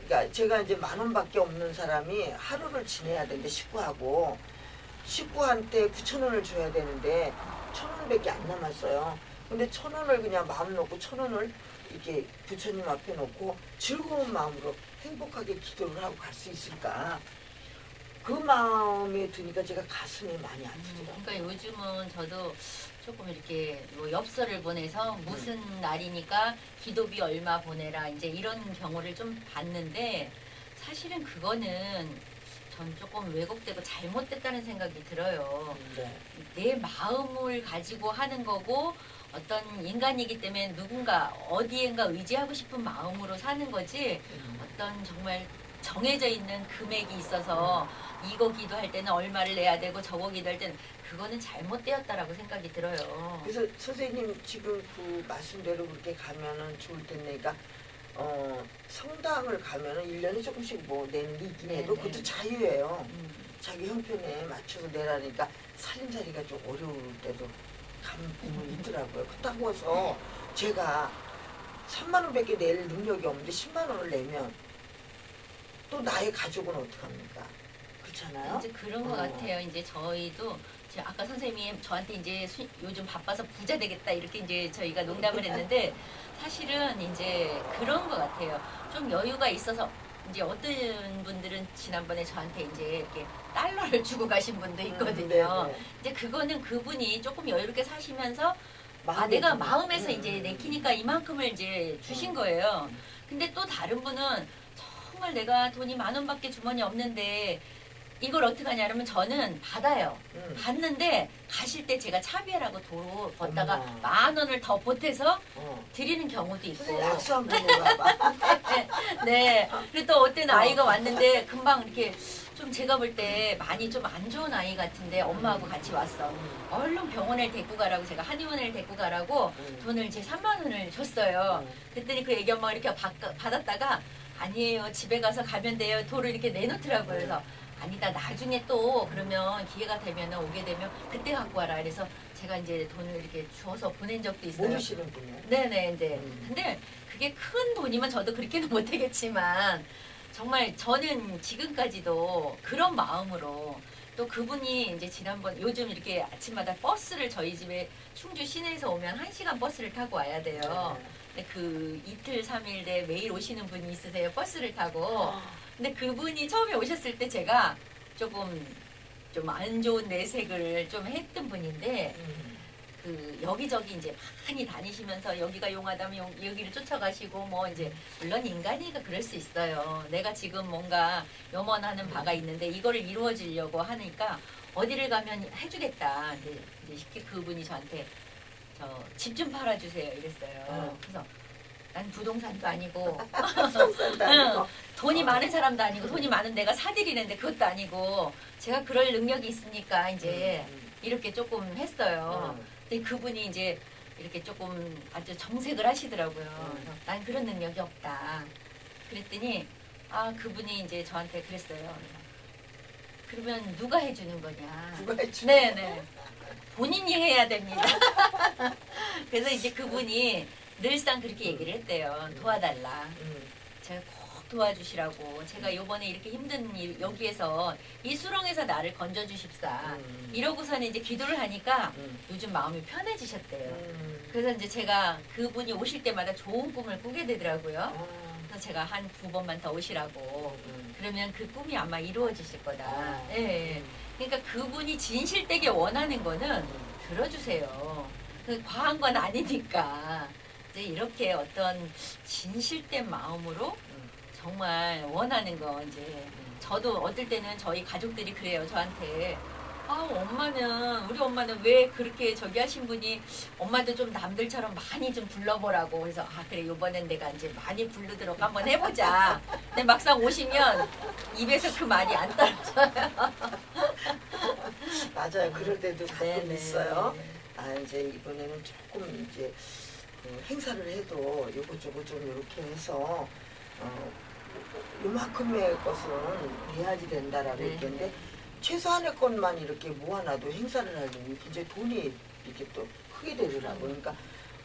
그러니까 제가 이제 10,000원밖에 없는 사람이 하루를 지내야 되는데 식구한테 9,000원을 줘야 되는데 1,000원밖에 안 남았어요. 근데 1,000원을 그냥 마음 놓고 1,000원을 이렇게 부처님 앞에 놓고 즐거운 마음으로 행복하게 기도를 하고 갈 수 있을까? 그 마음에 드니까 제가 가슴이 많이 아프더라고요. 그러니까 요즘은 저도 조금 이렇게 뭐 엽서를 보내서 무슨 날이니까 기도비 얼마 보내라 이제 이런 경우를 좀 봤는데 사실은 그거는 전 조금 왜곡되고 잘못됐다는 생각이 들어요. 네. 내 마음을 가지고 하는 거고 어떤 인간이기 때문에 누군가 어디엔가 의지하고 싶은 마음으로 사는 거지 어떤 정말 정해져 있는 금액이 있어서 이거 기도할 때는 얼마를 내야 되고 저거 기도할 때는 그거는 잘못되었다라고 생각이 들어요. 그래서 선생님 지금 그 말씀대로 그렇게 가면은 좋을 텐데 그러니까 성당을 가면은 1년에 조금씩 뭐 내는 게 있긴 해도 그것도 자유예요. 자기 형편에 맞춰서 내라니까 살림살이가 좀 어려울 때도 가면 있더라고요. 그렇다고 해서 제가 3만 원밖에 낼 능력이 없는데 10만 원을 내면 또 나의 가족은 어떡합니까? 그렇잖아요. 이제 그런 것 같아요. 이제 저희도 아까 선생님이 저한테 이제 요즘 바빠서 부자 되겠다 이렇게 이제 저희가 농담을 했는데 사실은 이제 그런 것 같아요. 좀 여유가 있어서 이제 어떤 분들은 지난번에 저한테 이제 이렇게 달러를 주고 가신 분도 있거든요. 이제 그거는 그분이 조금 여유롭게 사시면서 내가 마음에서 이제 내키니까 이만큼을 이제 주신 거예요. 근데 또 다른 분은 정말 내가 돈이 10,000원밖에 주머니 없는데 이걸 어떻게 하냐 그러면 저는 받아요. 받는데 가실 때 제가 차비라고 도로 걷다가 10,000원을 더 보태서 드리는 경우도 있고. 악수 한번 먹어봐. 네. 그리고 또 어떤 아이가 왔는데 금방 이렇게 좀 제가 볼 때 많이 좀 안 좋은 아이 같은데 엄마하고 같이 왔어. 얼른 병원에 데리고 가라고 제가 한의원에 데리고 가라고 돈을 제 30,000원을 줬어요. 그랬더니 그 애기 엄마가 이렇게 받았다가 아니에요. 집에 가서 가면 돼요. 도를 이렇게 내놓더라고요. 그래서 아니다. 나중에 또 그러면 기회가 되면 오게 되면 그때 갖고 와라. 그래서 제가 이제 돈을 이렇게 주어서 보낸 적도 있어요. 모르시는 분이요? 네네. 이제 근데 그게 큰 돈이면 저도 그렇게는 못하겠지만 정말 저는 지금까지도 그런 마음으로 또 그분이 이제 지난번 요즘 이렇게 아침마다 버스를 저희 집에 충주 시내에서 오면 1시간 버스를 타고 와야 돼요. 근데 그 이틀 3일 내 매일 오시는 분이 있으세요. 버스를 타고. 근데 그분이 처음에 오셨을 때 제가 조금 좀 안 좋은 내색을 좀 했던 분인데 그 여기저기 이제 많이 다니시면서 여기가 용하다면 여기를 쫓아가시고 뭐 이제 물론 인간이니까 그럴 수 있어요. 내가 지금 뭔가 염원하는 바가 있는데 이거를 이루어지려고 하니까 어디를 가면 해주겠다. 이제 쉽게 그분이 저한테 저 집 좀 팔아주세요 이랬어요. 그래서 난 부동산도 아니고 부동산도 아니고. 돈이 많은 사람도 아니고 돈이 많은 내가 사들이는데 그것도 아니고 제가 그럴 능력이 있으니까 이제 이렇게 조금 했어요. 근데 그분이 이제 이렇게 조금 아주 정색을 하시더라고요. 그래서 난 그런 능력이 없다. 그랬더니 그분이 이제 저한테 그랬어요. 그러면 누가 해주는 거냐? 누가 해주는 네네. 본인이 해야 됩니다. 그래서 이제 그분이 늘상 그렇게 얘기를 했대요. 도와달라. 제가 꼭 도와주시라고. 제가 요번에 이렇게 힘든 일, 여기에서 이 수렁에서 나를 건져주십사. 이러고서는 이제 기도를 하니까 요즘 마음이 편해지셨대요. 그래서 이제 제가 그분이 오실 때마다 좋은 꿈을 꾸게 되더라고요. 그래서 제가 한 2번만 더 오시라고. 그러면 그 꿈이 아마 이루어지실 거다. 예. 그러니까 그분이 진실되게 원하는 거는 들어주세요. 과한 건 아니니까. 이제 이렇게 어떤 진실된 마음으로 정말 원하는 거 이제 저도 어떨 때는 저희 가족들이 그래요. 저한테 우리 엄마는 왜 그렇게 저기 하신 분이 엄마도 좀 남들처럼 많이 좀 불러보라고. 그래서 그래 요번엔 내가 이제 많이 부르도록 한번 해보자. 근데 막상 오시면 입에서 그 말이 안 떨어져요. 맞아요. 그럴 때도 가끔 네네. 있어요. 이제 이번에는 조금 이제 행사를 해도 요것저것 좀 이렇게 해서 요만큼의 것은 해야지 된다라고 네. 했는데 최소한의 것만 이렇게 모아놔도 행사를 하려면 굉장히 돈이 이렇게 또 크게 되더라고요. 그러니까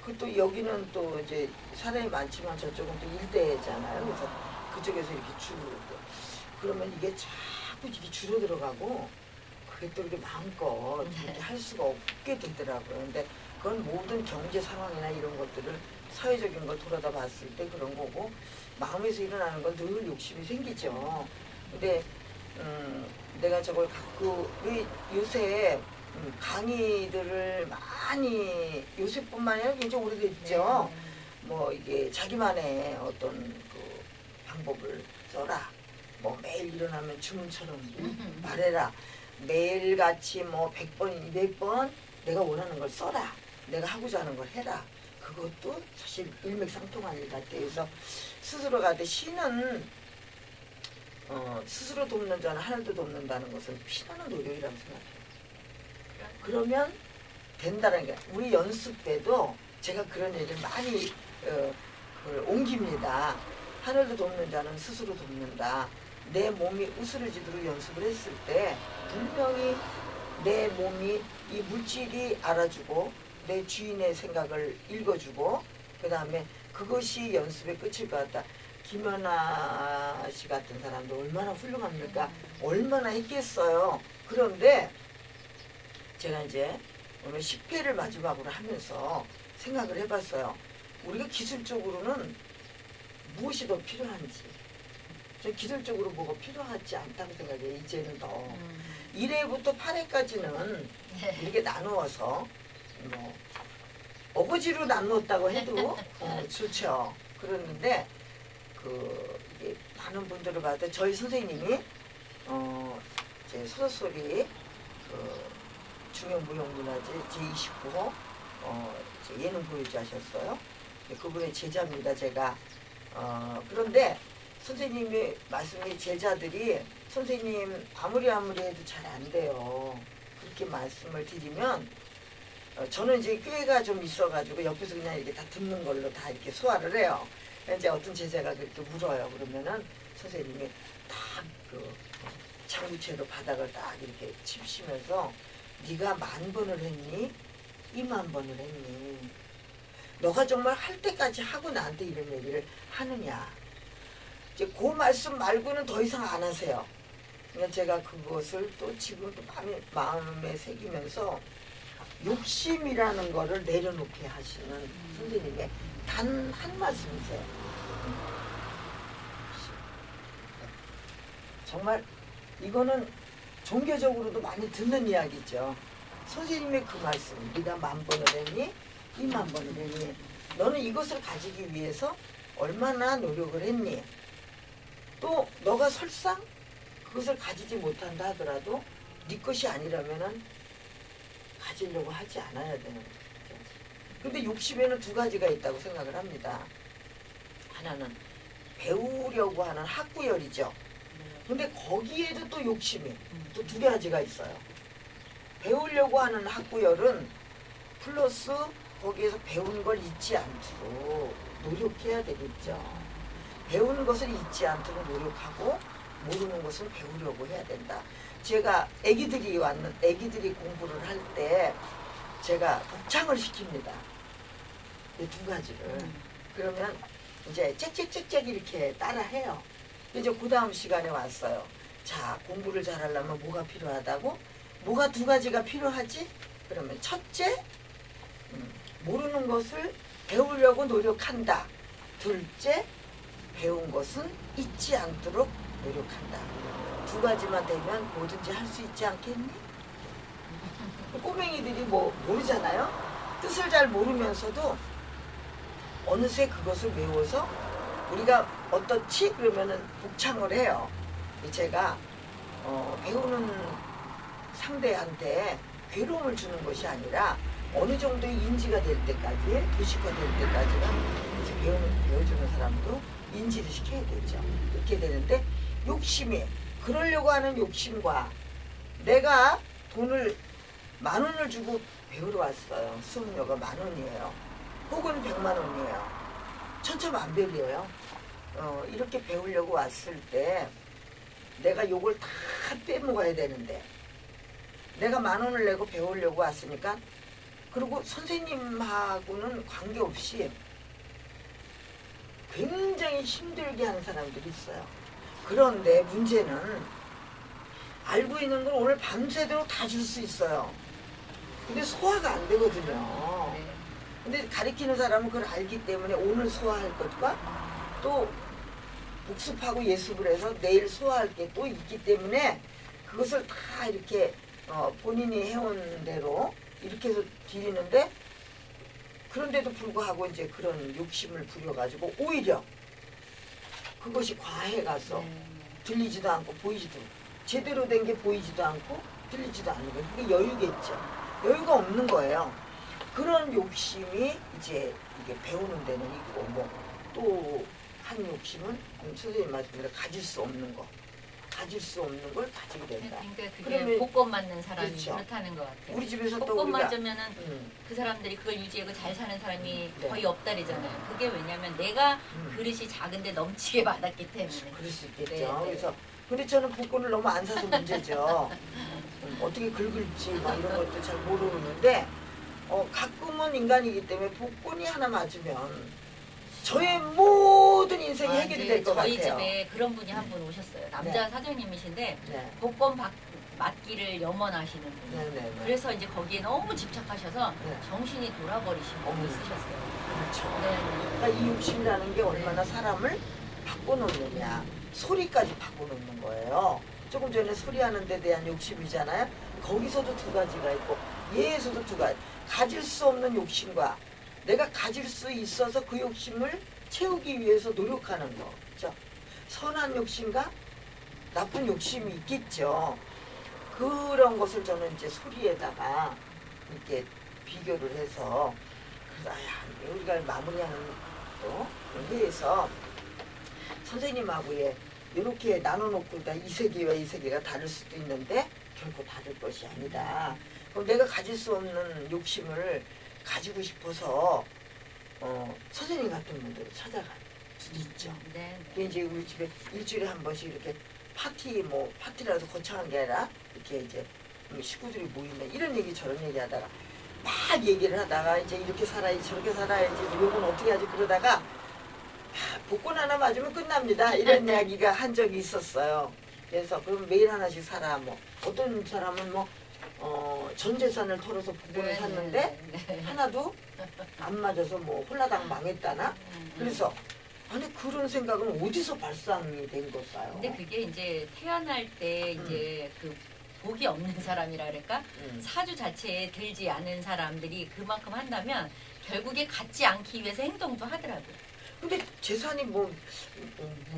그또 여기는 또 이제 사람이 많지만 저쪽은 또 일대잖아요. 그래서 그쪽에서 이렇게 그러면 이게 자꾸 이게 줄어들어가고 그게 또 이렇게 마음껏 이렇게 할 수가 없게 되더라고요. 근데 그건 모든 경제 상황이나 이런 것들을 사회적인 걸 돌아다 봤을 때 그런 거고 마음에서 일어나는 건 늘 욕심이 생기죠. 근데 내가 저걸 갖고 왜 요새 강의들을 많이 요새뿐만 아니라 굉장히 오래됐죠. 뭐 이게 자기만의 어떤 그 방법을 써라. 뭐 매일 일어나면 주문처럼 말해라. 매일같이 뭐 100번, 200번 내가 원하는 걸 써라. 내가 하고자 하는 걸 해라. 그것도 사실 일맥상통한 일 같아요. 그래서 스스로가 돼 시는 스스로 돕는 자는 하늘도 돕는다는 것은 피나는 노력이라고 생각해요. 그러면 된다는 게 우리 연습 때도 제가 그런 얘기를 많이 그걸 옮깁니다. 하늘도 돕는 자는 스스로 돕는다. 내 몸이 으스러지도록 연습을 했을 때 분명히 내 몸이 이 물질이 알아주고 내 주인의 생각을 읽어주고 그 다음에 그것이 연습의 끝일 것 같다. 김연아 씨 같은 사람도 얼마나 훌륭합니까? 얼마나 했겠어요. 그런데 제가 이제 오늘 10회를 마지막으로 하면서 생각을 해봤어요. 우리가 기술적으로는 무엇이 더 필요한지. 저 기술적으로 뭐가 필요하지 않다고 생각해요. 이제는 더. 1회부터 8회까지는 이렇게 나누어서 뭐 어거지로 나누었다고 해도 좋죠. 그랬는데 이게 많은 분들을 봐도 저희 선생님이 제 소설소리 중형무용문화재 제29호 예능 보유자 하셨어요. 그분의 제자입니다. 제가 그런데 선생님이 말씀이 제자들이 선생님 아무리 해도 잘 안 돼요. 그렇게 말씀을 드리면 저는 이제 꾀가 좀 있어가지고 옆에서 그냥 이렇게 다 듣는 걸로 다 이렇게 소화를 해요. 이제 어떤 제자가 그렇게 물어요. 그러면은 선생님이 딱 그 장구채로 바닥을 딱 이렇게 칩시면서 네가 10,000번을 했니? 20,000번을 했니? 너가 정말 할 때까지 하고 나한테 이런 얘기를 하느냐? 이제 그 말씀 말고는 더 이상 안 하세요. 그러니까 제가 그것을 또 지금 또 마음에 새기면서 욕심이라는 거를 내려놓게 하시는 선생님의 단 한 말씀이세요. 정말 이거는 종교적으로도 많이 듣는 이야기죠. 선생님의 그 말씀, 네가 10,000번을 했니? 20,000번을 했니? 너는 이것을 가지기 위해서 얼마나 노력을 했니? 또 너가 설상 그것을 가지지 못한다 하더라도 네 것이 아니라면은 가지려고 하지 않아야 되는 거죠. 근데 욕심에는 2가지가 있다고 생각을 합니다. 하나는 배우려고 하는 학구열이죠. 근데 거기에도 또 욕심이 또 두 가지가 있어요. 배우려고 하는 학구열은 플러스 거기에서 배운 걸 잊지 않도록 노력해야 되겠죠. 배우는 것을 잊지 않도록 노력하고 모르는 것은 배우려고 해야 된다. 제가 애기들이 공부를 할 때 제가 복창을 시킵니다. 이 두 가지를. 그러면 이제 짹짹짹짹 이렇게 따라해요. 이제 그 다음 시간에 왔어요. 자, 공부를 잘하려면 뭐가 필요하다고? 뭐가 두 가지가 필요하지? 그러면 첫째, 모르는 것을 배우려고 노력한다. 둘째, 배운 것은 잊지 않도록 노력한다. 두 가지만 되면 뭐든지 할 수 있지 않겠니? 꼬맹이들이 뭐 모르잖아요. 뜻을 잘 모르면서도 어느새 그것을 외워서 우리가 어떻지? 그러면은 복창을 해요. 제가 배우는 상대한테 괴로움을 주는 것이 아니라 어느 정도의 인지가 될 때까지, 도식화될 때까지는 이제 배워주는 사람도 인지를 시켜야 되죠. 이렇게 되는데 욕심이, 그러려고 하는 욕심과 내가 돈을 10,000원을 주고 배우러 왔어요. 수업료가 10,000원이에요. 혹은 100,000원이에요. 천차만별이에요. 이렇게 배우려고 왔을 때 내가 요걸 다 빼먹어야 되는데 내가 10,000원을 내고 배우려고 왔으니까, 그리고 선생님하고는 관계없이 굉장히 힘들게 하는 사람들이 있어요. 그런데 문제는 알고 있는 걸 오늘 밤새도록 다 줄 수 있어요. 근데 소화가 안 되거든요. 근데 가르치는 사람은 그걸 알기 때문에 오늘 소화할 것과 또 복습하고 예습을 해서 내일 소화할 게 또 있기 때문에 그것을 다 이렇게 본인이 해온 대로 이렇게 해서 드리는데, 그런데도 불구하고 이제 그런 욕심을 부려가지고 오히려 그것이 과해가서 들리지도 않고 보이지도, 제대로 된 게 보이지도 않고 들리지도 않는 거예요. 그게 여유겠죠. 여유가 없는 거예요. 그런 욕심이 이제 이게 배우는 데는 있고, 뭐 또 한 욕심은 선생님 말씀대로 가질 수 없는 거, 가질 수 없는 걸 가지게 된다. 그러니까 그게 그러면 복권 맞는 사람이 그렇죠. 그렇다는 것 같아요. 우리 집에서 또 복권 우리가 맞으면은 그 사람들이 그걸 유지하고 잘 사는 사람이 네. 거의 없다리잖아요. 그게 왜냐면 내가 그릇이 작은데 넘치게 받았기 때문에. 그럴 수 있겠죠. 네, 네. 그래서 근데 저는 복권을 너무 안 사서 문제죠. 어떻게 긁을지 막 이런 것도 잘 모르는데 가끔은 인간이기 때문에 복권이 하나 맞으면 저의 모든 인생이 해결이 될 것 같아요. 저희 집에 그런 분이 한 분 오셨어요. 남자 네. 사장님이신데 네. 복권 맞기를 염원하시는 분. 네. 그래서 이제 거기에 너무 집착하셔서 네. 정신이 돌아버리신 분이 어머. 있으셨어요. 그렇죠. 네. 그러니까 이 욕심이라는 게 얼마나 사람을 바꿔놓느냐, 소리까지 바꿔놓는 거예요. 조금 전에 소리하는 데 대한 욕심이잖아요. 거기서도 두 가지가 있고 얘에서도 두 가지. 가질 수 없는 욕심과 내가 가질 수 있어서 그 욕심을 채우기 위해서 노력하는 거. 그렇죠? 선한 욕심과 나쁜 욕심이 있겠죠. 그런 것을 저는 이제 소리에다가 이렇게 비교를 해서, 그래서 우리가 마무리하는 또 회에서 선생님하고 이렇게 나눠놓고 이 세계와 이 세계가 다를 수도 있는데 결코 다를 것이 아니다. 그럼 내가 가질 수 없는 욕심을 가지고 싶어서 선생님 같은 분들을 찾아갈 수도 있죠. 네. 그게 이제 우리 집에 일주일에 한 번씩 이렇게 파티라도 거창한 게 아니라 이렇게 이제 식구들이 모이면 이런 얘기 저런 얘기 하다가 막 얘기를 하다가 이제 이렇게 살아야지 저렇게 살아야지 요건 어떻게 하지 그러다가 복권 하나 맞으면 끝납니다. 이런 이야기가 한 적이 있었어요. 그래서 그럼 매일 하나씩 사라. 뭐 어떤 사람은 뭐 전 재산을 털어서 복권을 샀는데 하나도 안 맞아서 뭐 홀라당 망했다나. 그래서 아니 그런 생각은 어디서 발상이 된 걸까요? 근데 그게 이제 태어날 때 이제 그 복이 없는 사람이라 그럴까? 사주 자체에 들지 않은 사람들이 그만큼 한다면 결국에 갖지 않기 위해서 행동도 하더라고요. 근데 재산이 뭐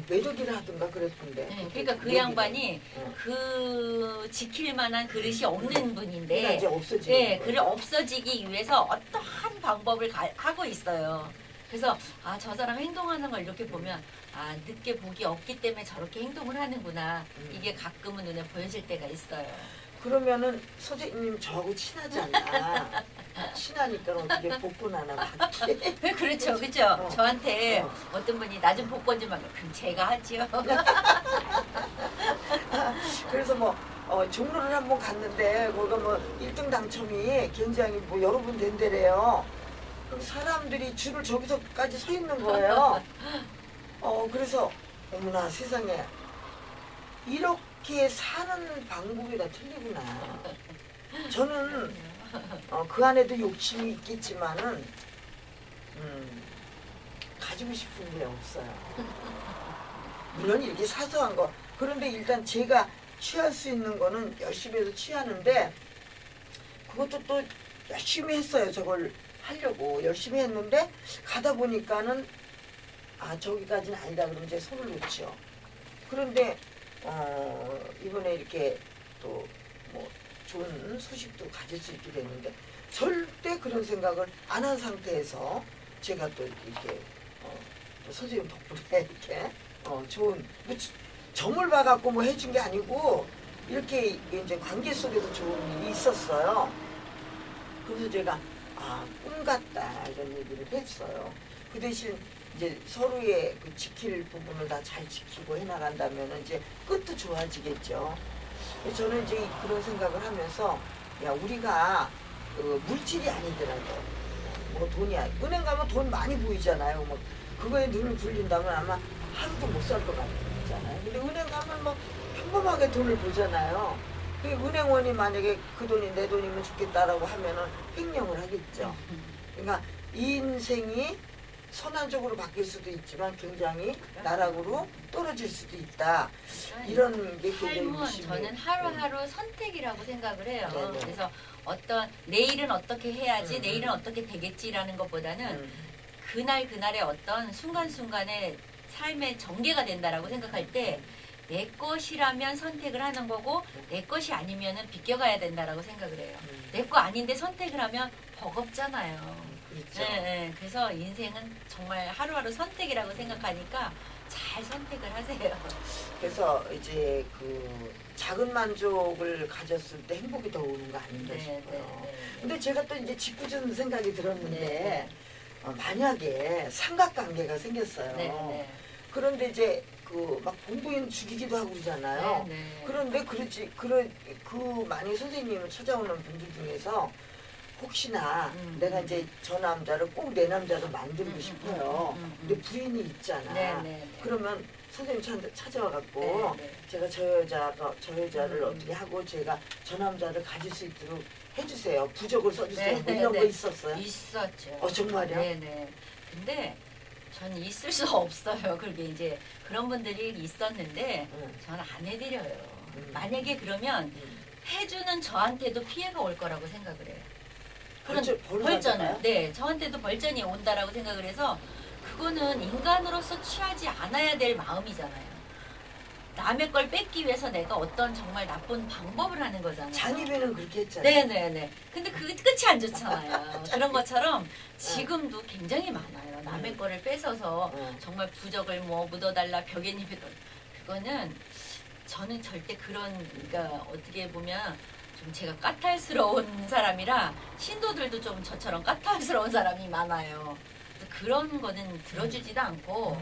매력이라 하던가 그랬던데. 네, 그러니까 그 양반이 그 지킬 만한 그릇이 없는 분인데, 이제 없어지는 네, 거예요. 그를 없어지기 위해서 어떠한 방법을 하고 있어요. 그래서 아, 저 사람 행동하는 걸 이렇게 보면 아, 늦게 복이 없기 때문에 저렇게 행동을 하는구나. 이게 가끔은 눈에 보여질 때가 있어요. 그러면은 선생님 저하고 친하지 않나? 친하니까 어떻게 복권 하나 받게? 그렇죠, 그렇죠. 저한테 어떤 분이 나 좀 복권 좀 하면 그럼 제가 하지요. 그래서 뭐 종로를 한번 갔는데 거기가 뭐 1등 당첨이 굉장히 뭐 여러 분 된대래요. 그럼 사람들이 줄을 저기서까지 서 있는 거예요. 그래서 어머나 세상에 이렇게 사는 방법이 다 틀리구나. 저는 그 안에도 욕심이 있겠지만은 가지고 싶은 게 없어요. 물론 이렇게 사소한 거. 그런데 일단 제가 취할 수 있는 거는 열심히 해서 취하는데 그것도 또 열심히 했어요. 저걸 하려고 열심히 했는데 가다 보니까는 아 저기까지는 아니다 그러면 이제 손을 놓죠. 그런데 이번에 이렇게 또 뭐 좋은 소식도 가질 수 있게 됐는데 절대 그런 생각을 안 한 상태에서 제가 또 이렇게 또 선생님 덕분에 이렇게 좋은 뭐 점을 봐갖고 뭐 해준 게 아니고 이렇게 이제 관계 속에도 좋은 일이 있었어요. 그래서 제가 아, 꿈 같다 이런 얘기를 했어요. 그 대신 이제 서로의 그 지킬 부분을 다 잘 지키고 해나간다면 이제 끝도 좋아지겠죠. 저는 이제 그런 생각을 하면서 야 우리가 물질이 아니더라도 뭐 돈이야 은행 가면 돈 많이 보이잖아요. 뭐 그거에 눈을 굴린다면 아마 하루도 못 살 것 같잖아요. 근데 은행 가면 뭐 평범하게 돈을 보잖아요. 그 은행원이 만약에 그 돈이 내 돈이면 좋겠다라고 하면은 횡령을 하겠죠. 그러니까 이 인생이 선한 쪽으로 바뀔 수도 있지만 굉장히 나락으로 떨어질 수도 있다. 이런 게 굉장히 삶은 심해요. 저는 하루하루 선택이라고 생각을 해요. 네네. 그래서 어떤 내일은 어떻게 해야지 내일은 어떻게 되겠지라는 것보다는 그날 그날의 어떤 순간순간의 삶의 전개가 된다라고 생각할 때 내 것이라면 선택을 하는 거고 내 것이 아니면은 비껴가야 된다라고 생각을 해요. 내 거 아닌데 선택을 하면 버겁잖아요. 그렇죠. 네. 그래서 인생은 정말 하루하루 선택이라고 생각하니까 잘 선택을 하세요. 그래서 이제 그 작은 만족을 가졌을 때 행복이 더 오는 거 아닌가 싶어요. 근데 제가 또 이제 짓궂은 생각이 들었는데 만약에 삼각관계가 생겼어요. 그런데 이제 그 막 공부인 죽이기도 하고 그러잖아요. 그런데 그 만약 선생님을 찾아오는 분들 중에서 혹시나 내가 이제 저 남자를 꼭 내 남자로 만들고 싶어요. 근데 부인이 있잖아. 그러면 선생님 찾아와갖고 제가 저 여자를 어떻게 하고 제가 저 남자를 가질 수 있도록 해주세요. 부적을 써주세요. 뭐 이런 거 있었어요? 있었죠. 정말요? 네네. 근데 저는 있을 수 없어요. 그게 이제 그런 분들이 있었는데 저는 안 해드려요. 만약에 그러면 해주는 저한테도 피해가 올 거라고 생각을 해요. 그런 벌전을 네 저한테도 벌전이 온다라고 생각을 해서 그거는 인간으로서 취하지 않아야 될 마음이잖아요. 남의 걸 뺏기 위해서 내가 어떤 정말 나쁜 방법을 하는 거잖아요. 잔이배는 그렇게 했잖아요. 네네네. 근데 그게 끝이 안 좋잖아요. 그런 것처럼 지금도 굉장히 많아요. 남의 거를 뺏어서 정말 부적을 뭐 묻어달라 벽에 입히던 그거는 저는 절대 그러니까 어떻게 보면 좀 제가 까탈스러운 사람이라 신도들도 좀 저처럼 까탈스러운 사람이 많아요. 그런 거는 들어주지도 않고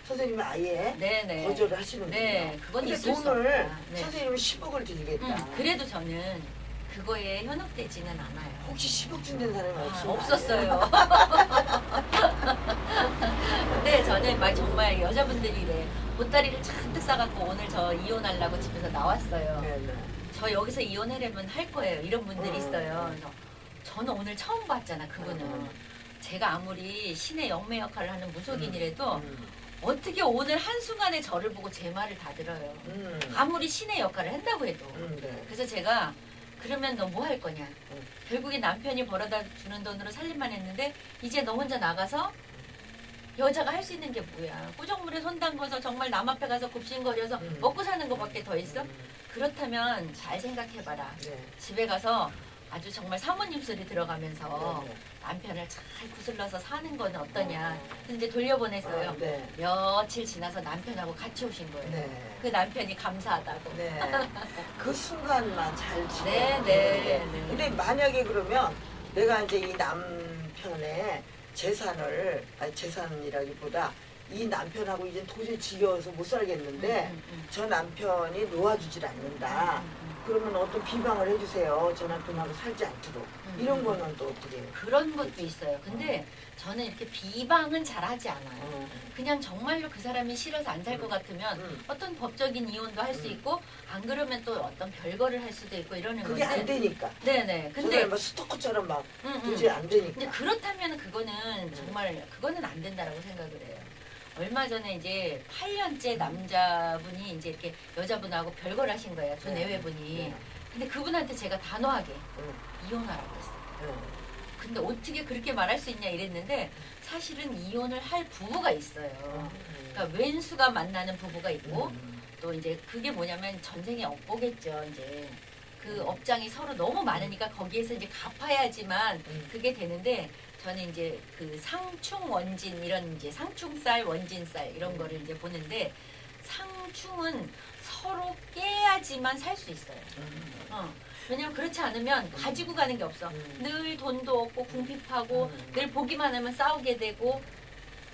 선생님은 아예 네네. 거절을 하시는군요. 네, 그건 근데 있을 수 돈을 없다. 네. 선생님은 10억을 드리겠다. 그래도 저는 그거에 현혹되지는 않아요. 혹시 10억 준다는 사람이 없어요? 없었어요. 근데 저는 막 정말 여자분들이 이래 보따리를 잔뜩 싸갖고 오늘 저 이혼하려고 집에서 나왔어요. 네네. 저 여기서 이혼하려면 할 거예요. 이런 분들이 있어요. 그래서 저는 오늘 처음 봤잖아 그분은. 제가 아무리 신의 영매 역할을 하는 무속인이라도 어떻게 오늘 한순간에 저를 보고 제 말을 다 들어요. 아무리 신의 역할을 한다고 해도. 네. 그래서 제가 그러면 너 뭐 할 거냐. 결국에 남편이 벌어다 주는 돈으로 살림만 했는데 이제 너 혼자 나가서 여자가 할 수 있는 게 뭐야. 꾸정물에 손 담궈서 정말 남 앞에 가서 굽신거려서 먹고 사는 것밖에 더 있어? 그렇다면 잘 생각해봐라. 네. 집에 가서 아주 정말 사모님 소리 들어가면서 네. 남편을 잘 구슬러서 사는 건 어떠냐. 그래서 이제 돌려보냈어요. 네. 며칠 지나서 남편하고 같이 오신 거예요. 네. 그 남편이 감사하다고. 네. 그 순간만 잘 지내. 네, 네, 네. 근데 만약에 그러면 내가 이제 이 남편의 재산을, 아니 재산이라기보다 이 남편하고 이제 도저히 지겨워서 못 살겠는데 저 남편이 놓아주질 않는다. 그러면 어떤 비방을 해주세요. 저 남편하고 살지 않도록. 이런 거는 또 어떻게 해요? 그런 것도 있어요. 근데 저는 이렇게 비방은 잘 하지 않아요. 어. 그냥 정말로 그 사람이 싫어서 안 살 것 같으면 어떤 법적인 이혼도 할 수 있고 안 그러면 또 어떤 별거를 할 수도 있고 이러는 그게 건데. 안 되니까. 네네. 근데 근데 뭐 스토커처럼 막 음. 도저히 안 되니까. 근데 그렇다면 그거는 정말 그거는 안 된다라고 생각을 해요. 얼마 전에 이제 8년째 남자분이 이제 이렇게 여자분하고 별거를 하신 거예요. 두 네. 내외분이. 네. 근데 그분한테 제가 단호하게 응. 이혼하라고 했어요. 응. 근데 어떻게 그렇게 말할 수 있냐 이랬는데 사실은 이혼을 할 부부가 있어요. 그러니까 왼수가 만나는 부부가 있고 또 이제 그게 뭐냐면 전생의 업보겠죠. 이제 그 업장이 서로 너무 많으니까 거기에서 이제 갚아야지만 그게 되는데 저는 이제 그 상충 원진 이런 이제 상충살 원진살 이런 거를 이제 보는데 상충은 서로 깨야지만 살 수 있어요. 왜냐면 그렇지 않으면 가지고 가는 게 없어. 늘 돈도 없고 궁핍하고 늘 보기만 하면 싸우게 되고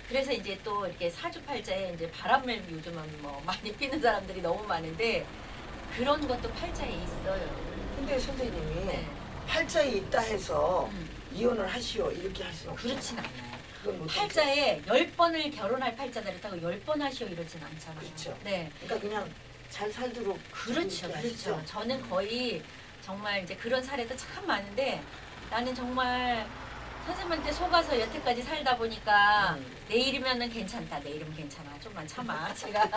그래서 이제 또 이렇게 사주팔자에 이제 바람을 요즘은 뭐 많이 피는 사람들이 너무 많은데 그런 것도 팔자에 있어요. 근데 선생님이 네. 팔자에 있다 해서 음. 이혼을 하시오 이렇게 할 수는 없죠. 그렇진 않아요. 그건 못 팔자에 10번을 결혼할 팔자다 그렇다고 10번 하시오 이러진 않잖아요. 그렇죠. 네. 그러니까 그냥 잘 살도록 그렇죠. 이렇게 그렇죠. 하시죠. 저는 거의 정말 이제 그런 사례도 참 많은데 나는 정말 선생님한테 속아서 여태까지 살다 보니까 내일이면은 괜찮다. 내일이면 괜찮아. 좀만 참아. 제가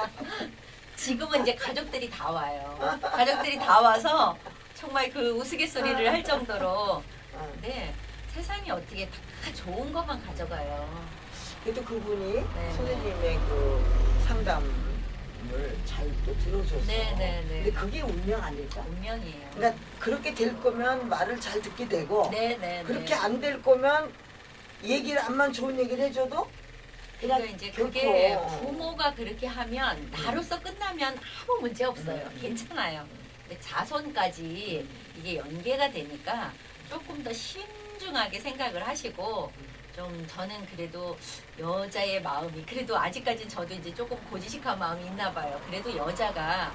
지금은 이제 가족들이 다 와요. 가족들이 다 와서 정말 그 우스갯소리를 할 정도로 네. 세상이 어떻게 다 좋은 것만 가져가요. 그래도 그분이 네. 선생님의 그 상담을 잘 또 들어줘서 네, 네, 네. 근데 그게 운명 아닐까? 운명이에요. 그러니까 그렇게 될 거면 말을 잘 듣게 되고 네네. 그렇게 안 될 거면 얘기를 암만 좋은 얘기를 해줘도 그냥 그러니까 이제 결코 그게 부모가 그렇게 하면 나로서 끝나면 아무 문제 없어요. 괜찮아요. 근데 자손까지 이게 연계가 되니까 조금 더 신중하게 생각을 하시고 좀 저는 그래도 여자의 마음이 그래도 아직까지는 저도 이제 조금 고지식한 마음이 있나 봐요. 그래도 여자가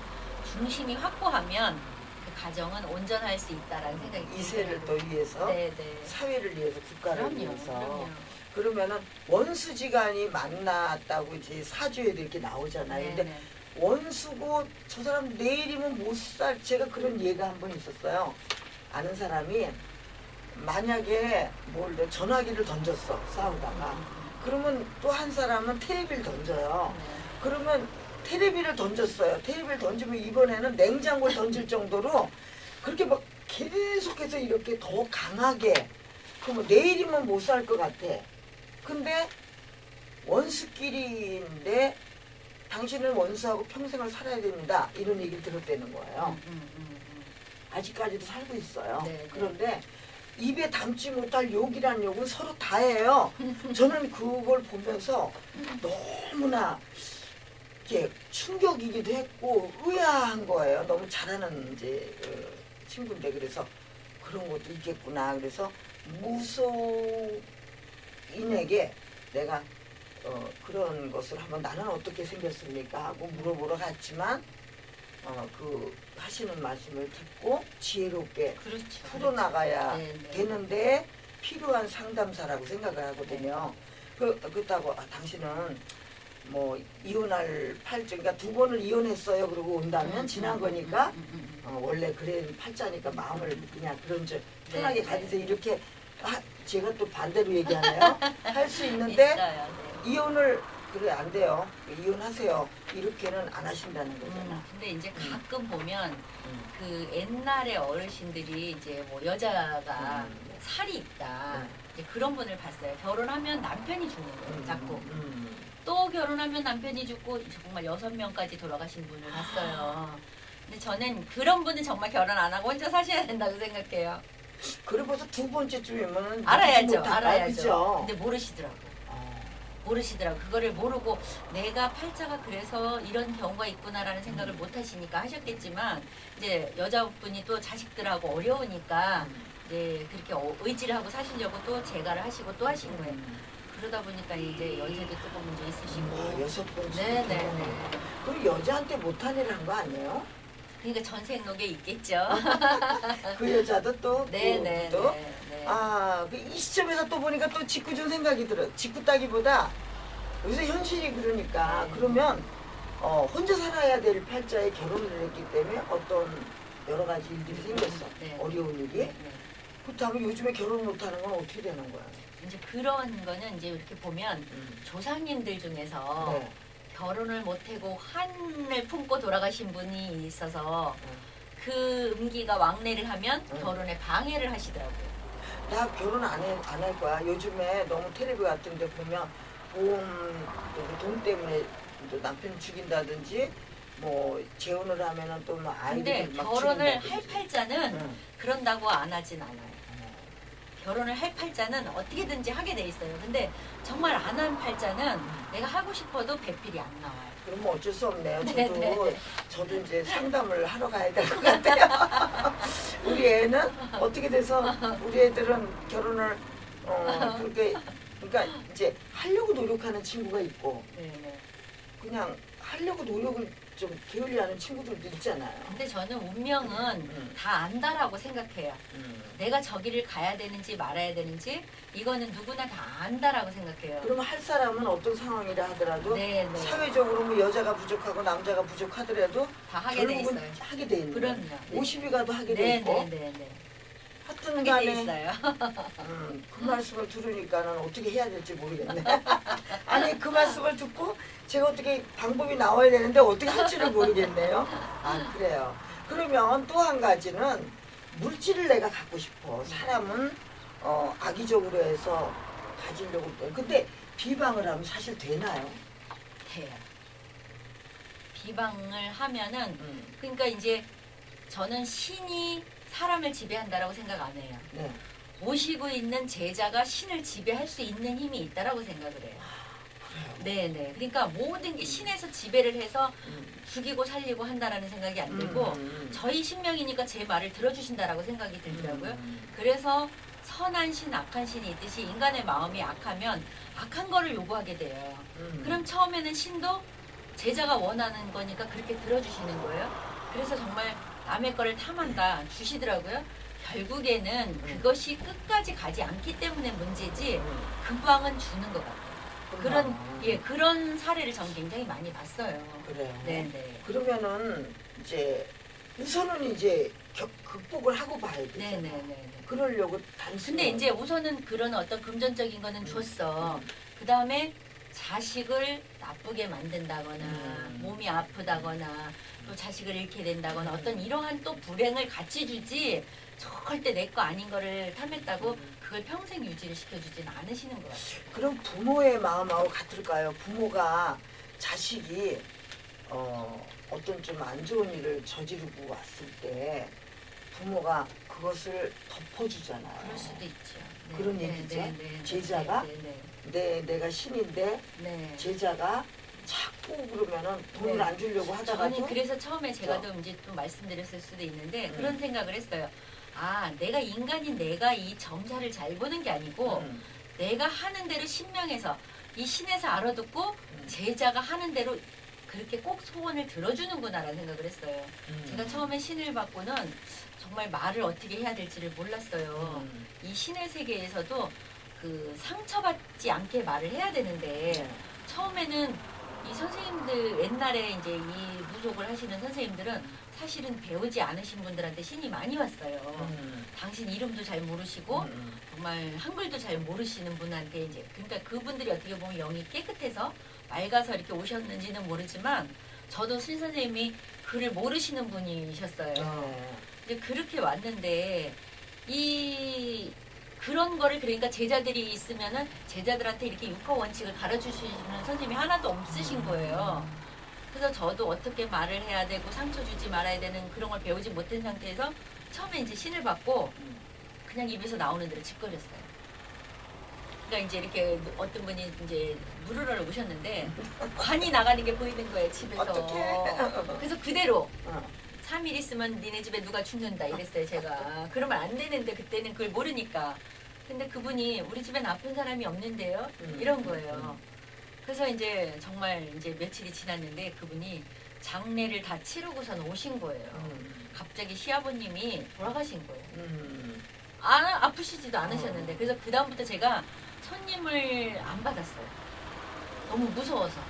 중심이 확고하면 그 가정은 온전할 수 있다라는 생각이 이세를 또 위해서 네네. 사회를 위해서 국가를 그럼요. 위해서 그럼요. 그러면은 원수지간이 만났다고 이제 사주에도 이렇게 나오잖아요. 근데 네네. 원수고 저 사람 내일이면 못 살 제가 그런 예가 한 번 있었어요. 아는 사람이 만약에 뭘 전화기를 던졌어 싸우다가 그러면 또 한 사람은 테레비를 던져요. 그러면 테레비를 던졌어요. 테레비를 던지면 이번에는 냉장고를 던질 정도로 그렇게 막 계속해서 이렇게 더 강하게 그러면 내일이면 못 살 것 같아. 근데 원수끼리인데 당신은 원수하고 평생을 살아야 됩니다. 이런 얘기를 들었다는 거예요. 아직까지도 살고 있어요. 네, 그런데 입에 담지 못할 욕이란 욕은 서로 다 해요. 저는 그걸 보면서 너무나 이렇게 충격이기도 했고 의아한 거예요. 너무 잘하는 이제 친구인데 그래서 그런 것도 있겠구나. 그래서 무소인에게 내가 그런 것을 한번 나는 어떻게 생겼습니까 하고 물어보러 갔지만 그 하시는 말씀을 듣고 지혜롭게 그렇죠. 풀어나가야 네, 네. 되는데 필요한 상담사라고 생각을 하거든요. 그렇다고 당신은 뭐 이혼할 팔자 그러니까 두 번을 이혼했어요 그러고 온다면 지난 거니까 원래 그래 팔자니까 마음을 그냥 그런 줄 편하게 네, 가지세요 네. 이렇게 제가 또 반대로 얘기하네요. 할 수 있는데 있어요. 네. 이혼을 그래 안 돼요. 이혼하세요. 이렇게는 안 하신다는 거잖아. 근데 이제 가끔 보면 그 옛날에 어르신들이 이제 뭐 여자가 살이 있다 이제 그런 분을 봤어요. 결혼하면 남편이 죽는 거예요. 자꾸 또 결혼하면 남편이 죽고 정말 6명까지 돌아가신 분을 봤어요. 근데 저는 그런 분은 정말 결혼 안 하고 혼자 사셔야 된다고 생각해요. 그리고서 두 번째쯤이면 알아야죠. 알아야죠. 그죠? 근데 모르시더라고. 모르시더라고. 그거를 모르고 내가 팔자가 그래서 이런 경우가 있구나라는 생각을 못 하시니까 하셨겠지만 이제 여자분이 또 자식들하고 어려우니까 이제 그렇게 의지를 하고 사시려고 또 재가를 하시고 또 하신 거예요. 그러다 보니까 이제 연세도 조금 문제 있으시고. 여섯 번째. 네네네. 그럼 여자한테 못한 일을 한 거 아니에요? 그러니까 전생록에 있겠죠. 그 여자도 또 네네. 또 이 시점에서 또 보니까 또 짓궂은 좀 생각이 들어. 짓궂다기보다 요새 현실이 그러니까 그러면 혼자 살아야 될 팔자에 결혼을 했기 때문에 어떤 여러 가지 일들이 생겼어. 어려운 일이. 그렇다면 요즘에 결혼 못하는 건 어떻게 되는 거야? 이제 그런 거는 이제 이렇게 보면 조상님들 중에서 결혼을 못하고 한을 품고 돌아가신 분이 있어서 그 음기가 왕래를 하면 결혼에 방해를 하시더라고요. 나 결혼 안 할 거야. 요즘에 너무 텔레비 같은 데 보면 돈 때문에 또 남편 죽인다든지 뭐 재혼을 하면은 또 뭐 아이들 근데 막 결혼을 죽인다든지. 할 팔자는 그런다고 안 하진 않아요. 결혼을 할 팔자는 어떻게든지 하게 돼 있어요. 근데 정말 안 한 팔자는 내가 하고 싶어도 배필이 안 나와요. 그럼 어쩔 수 없네요. 네네. 저도 이제 상담을 하러 가야 될 것 같아요. 우리 애는 어떻게 돼서 우리 애들은 결혼을 그렇게 그러니까 이제 하려고 노력하는 친구가 있고 네네. 그냥 하려고 노력을 좀 게을리하는 친구들도 있잖아요. 근데 저는 운명은 다 안다라고 생각해요. 내가 저기를 가야 되는지 말아야 되는지 이거는 누구나 다 안다라고 생각해요. 그러면 할 사람은 어떤 상황이라 하더라도 네네. 사회적으로 뭐 여자가 부족하고 남자가 부족하더라도 다 하게 돼 결국은 있어요. 하게 돼 있는 그럼요. 거예요. 네. 50이 가도 하게 돼 있고 네네네. 하여튼 하게 돼 간에 있어요. 그 말씀을 들으니까는 어떻게 해야 될지 모르겠네. 아니 그 말씀을 듣고 제가 어떻게 방법이 나와야 되는데 어떻게 할지를 모르겠네요. 아 그래요. 그러면 또 한 가지는 물질을 내가 갖고 싶어. 사람은 악의적으로 해서 가지려고 때. 근데 비방을 하면 사실 되나요? 돼요. 비방을 하면은 그러니까 이제 저는 신이 사람을 지배한다라고 생각 안 해요. 네. 모시고 있는 제자가 신을 지배할 수 있는 힘이 있다라고 생각을 해요. 그래요. 네네. 그러니까 모든 게 신에서 지배를 해서 죽이고 살리고 한다라는 생각이 안 들고 저희 신명이니까 제 말을 들어주신다라고 생각이 들더라고요. 그래서 선한 신, 악한 신이 있듯이 인간의 마음이 악하면 악한 거를 요구하게 돼요. 그럼 처음에는 신도 제자가 원하는 거니까 그렇게 들어주시는 거예요. 그래서 정말 남의 거를 탐한다 주시더라고요. 결국에는 그것이 끝까지 가지 않기 때문에 문제지 금방은 주는 것 같아요. 그런 사례를 저는 굉장히 많이 봤어요. 그래요. 네네. 그러면은 이제 우선은 이제 극복을 하고 봐야 되잖아요. 네네네. 그러려고 단순히. 근데 이제 우선은 그런 어떤 금전적인 거는 줬어. 그 다음에 자식을 나쁘게 만든다거나 몸이 아프다거나 또 자식을 잃게 된다거나 어떤 이러한 또 불행을 같이 주지 절대 내 거 아닌 거를 탐했다고 그걸 평생 유지를 시켜주진 않으시는 것 같아요. 그럼 부모의 마음하고 같을까요? 부모가 자식이 어떤 좀 안 좋은 일을 저지르고 왔을 때 부모가 그것을 덮어주잖아요. 그럴 수도 있죠. 네, 그런 네, 얘기죠. 네, 네, 제자가 네, 네, 내가 신인데 네. 제자가 자꾸 그러면은 돈을 네. 안 주려고 하다가도 저는 그래서 처음에 제가 좀 이제 좀 말씀드렸을 수도 있는데 그런 생각을 했어요. 아, 내가 인간인 내가 이 점자를 잘 보는 게 아니고 내가 하는 대로 신명해서 이 신에서 알아듣고 제자가 하는 대로 그렇게 꼭 소원을 들어주는구나라는 생각을 했어요. 제가 처음에 신을 받고는 정말 말을 어떻게 해야 될지를 몰랐어요. 이 신의 세계에서도 그 상처받지 않게 말을 해야 되는데 처음에는 이 선생님들 옛날에 이제 이 무속을 하시는 선생님들은 사실은 배우지 않으신 분들한테 신이 많이 왔어요. 당신 이름도 잘 모르시고 정말 한글도 잘 모르시는 분한테 이제 그러니까 그분들이 어떻게 보면 영이 깨끗해서 맑아서 이렇게 오셨는지는 모르지만 저도 신 선생님이 글을 모르시는 분이셨어요. 이제 그렇게 왔는데 그런 거를 그러니까 제자들이 있으면은 제자들한테 이렇게 육하 원칙을 가르쳐주시는 선생님이 하나도 없으신 거예요. 그래서 저도 어떻게 말을 해야 되고 상처 주지 말아야 되는 그런 걸 배우지 못한 상태에서 처음에 이제 신을 받고 그냥 입에서 나오는 대로 짓거렸어요. 그러니까 이제 이렇게 어떤 분이 이제 물으러 오셨는데 관이 나가는 게 보이는 거예요, 집에서. 어떡해. 그래서 그대로 어. 3일 있으면 니네 집에 누가 죽는다 이랬어요, 제가. 그러면 안 되는데 그때는 그걸 모르니까. 근데 그분이 우리 집엔 아픈 사람이 없는데요? 이런 거예요. 그래서 이제 정말 이제 며칠이 지났는데 그분이 장례를 다 치르고선 오신 거예요. 갑자기 시아버님이 돌아가신 거예요. 아프시지도 않으셨는데. 그래서 그다음부터 제가 손님을 안 받았어요. 너무 무서워서.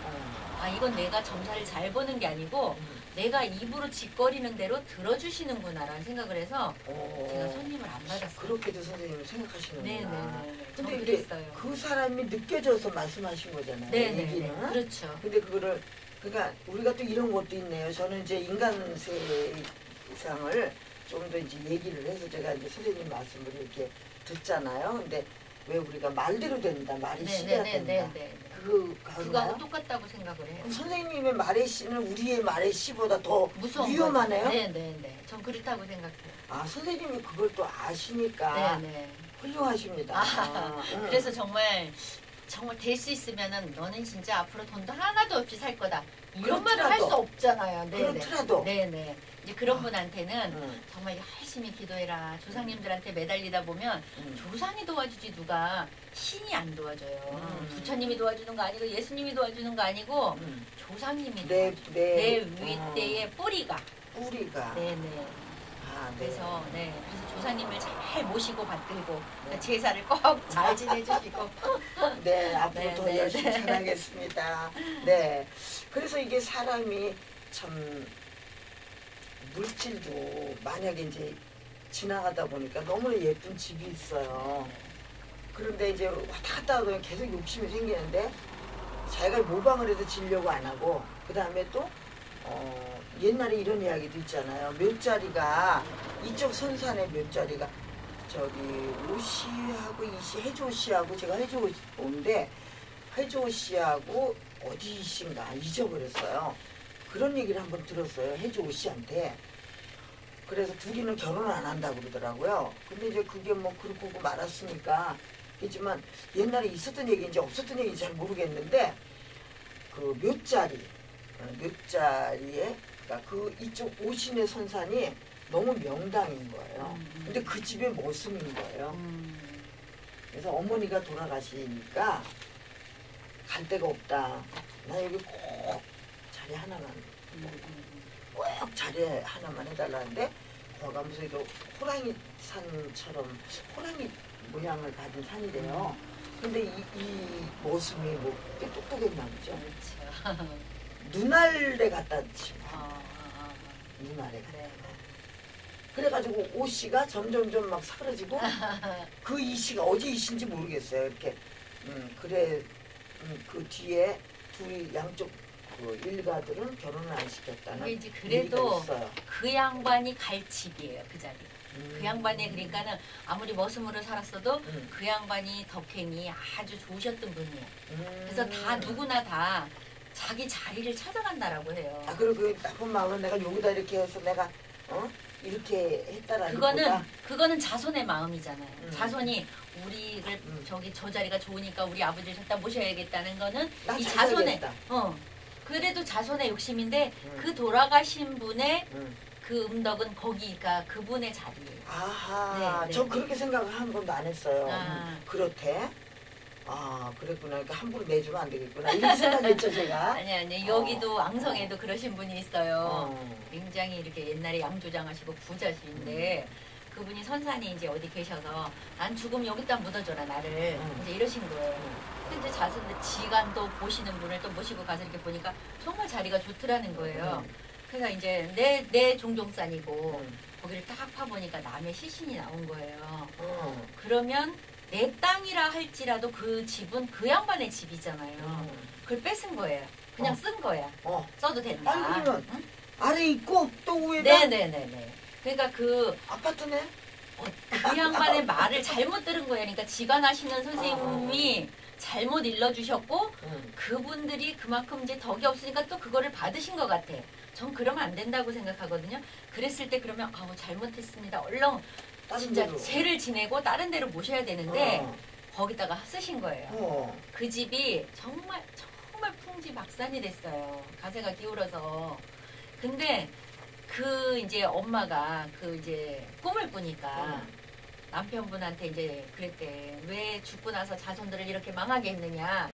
아, 이건 내가 점사를 잘 보는 게 아니고 내가 입으로 짓거리는 대로 들어주시는구나라는 생각을 해서 제가 손님을 안 받았어요. 그렇게도 선생님은 생각하시는구나. 네네네. 근데 이게 그랬어요. 그 사람이 느껴져서 말씀하신 거잖아요. 네네. 얘기는. 그렇죠. 근데 그거를 그러니까 우리가 또 이런 것도 있네요. 저는 이제 인간 세상을 좀 더 이제 얘기를 해서 제가 이제 선생님 말씀을 이렇게 듣잖아요. 근데 왜 우리가 말대로 된다, 말이 시대가 된다. 그거하고 똑같다고 생각을 해요. 선생님의 말의 씨는 우리의 말의 씨보다 더 무서운 위험하네요. 네네네. 전 그렇다고 생각해요. 아, 선생님이 그걸 또 아시니까 네네. 훌륭하십니다. 그래서 정말 될 수 있으면은 너는 진짜 앞으로 돈도 하나도 없이 살 거다. 이런 말을 할 수 없잖아요. 네네. 그렇더라도. 네네. 이제 그런 분한테는 정말 열심히 기도해라. 조상님들한테 매달리다 보면 조상이 도와주지 누가 신이 안 도와줘요. 부처님이 도와주는 거 아니고 예수님이 도와주는 거 아니고 조상님이 도와줘요. 내 윗대의 뿌리가. 네네. 아, 네. 그래서 그래서 조상님을 잘 모시고 받들고 제사를 꼭 잘 지내주시고. 네, 앞으로 더 열심히 살아가겠습니다. 네. 그래서 이게 사람이 참 물질도 만약에 이제 지나가다 보니까 너무나 예쁜 집이 있어요. 그런데 이제 왔다 갔다 하면 계속 욕심이 생기는데 자기가 모방을 해서 지려고 안 하고 그 다음에 또 옛날에 이런 이야기도 있잖아요. 묘자리가 이쪽 선산의 묘자리가 저기 오씨하고 이씨 해조 씨하고 제가 해조 오는데 해조 씨하고 어디 씨인가 잊어버렸어요. 그런 얘기를 한번 들었어요. 해조 씨한테. 그래서 둘이는 결혼을 안 한다고 그러더라고요. 근데 이제 그게 뭐 그렇고 말았으니까 하지만 옛날에 있었던 얘기인지 없었던 얘기인지 잘 모르겠는데 그 묘자리에 그러니까 그 이쪽 오신의 선산이 너무 명당인 거예요. 근데 그 집의 모습인 거예요. 그래서 어머니가 돌아가시니까 갈 데가 없다. 나 여기 꼭 자리 하나만 꼭 자리 하나만 해달라는데 거기가 무슨 그 호랑이 산처럼 호랑이 모양을 가진 산이래요. 근데 이 모습이 뭐 꽤 똑똑했나 보죠. 그렇죠. 눈알에 갖다 치고 눈알에 네. 그래가지고 오씨가 점점점 막 사라지고 그 이씨가 어디 이씨인지 모르겠어요. 이렇게 그래 그 뒤에 둘이 양쪽 그 일가들은 결혼을 안 시켰다는 이게 이제 그래도 있어요. 그 양반이 갈 집이에요, 그 자리. 그 양반이 그러니까는 아무리 머슴으로 살았어도 그 양반이 덕행이 아주 좋으셨던 분이에요. 그래서 다 누구나 다 자기 자리를 찾아간다라고 해요. 아 그리고 그 나쁜 마음은 내가 여기다 이렇게 해서 내가 이렇게 했다라기보다 그거는 자손의 마음이잖아요. 자손이 우리를 저기 저 자리가 좋으니까 우리 아버지를 갖다 모셔야겠다는 거는 이 자손의 그래도 자손의 욕심인데 그 돌아가신 분의 그 음덕은 거기가 그분의 자리예요. 아하, 저 그렇게 생각을 한 번도 안 했어요. 그렇대. 아, 그랬구나. 그러니까 함부로 내주면 안 되겠구나. 이런 생각했죠, 제가. 아니. 여기도 앙성에도 그러신 분이 있어요. 굉장히 이렇게 옛날에 양조장하시고 부자신데 그분이 선산이 이제 어디 계셔서 난 죽으면 여기다 묻어줘라 나를 이제 이러신 거예요. 근데 이제 자손들 지간도 보시는 분을 또 모시고 가서 이렇게 보니까 정말 자리가 좋더라는 거예요. 그래서 이제 내 종종산이고 거기를 딱 파보니까 남의 시신이 나온 거예요. 그러면 내 땅이라 할지라도 그 집은 그 양반의 집이잖아요. 그걸 뺏은 거예요. 그냥 쓴 거야. 써도 된다. 아니 그러면 아래 있고 또 위에다? 네네네네. 그러니까 그 아파트네? 그 양반의 말을 잘못 들은 거예요. 그러니까 지관하시는 선생님이 잘못 일러주셨고 그분들이 그만큼 이제 덕이 없으니까 또 그거를 받으신 것 같아. 전 그러면 안 된다고 생각하거든요. 그랬을 때 그러면 아우 잘못했습니다. 얼른 다른 진짜 데로. 죄를 지내고 다른 데로 모셔야 되는데 어. 거기다가 쓰신 거예요. 어. 그 집이 정말 풍지박산이 됐어요. 가세가 기울어서. 근데 그 이제 엄마가 그 이제 꿈을 꾸니까 남편분한테 이제 그랬대. 왜 죽고 나서 자손들을 이렇게 망하게 했느냐.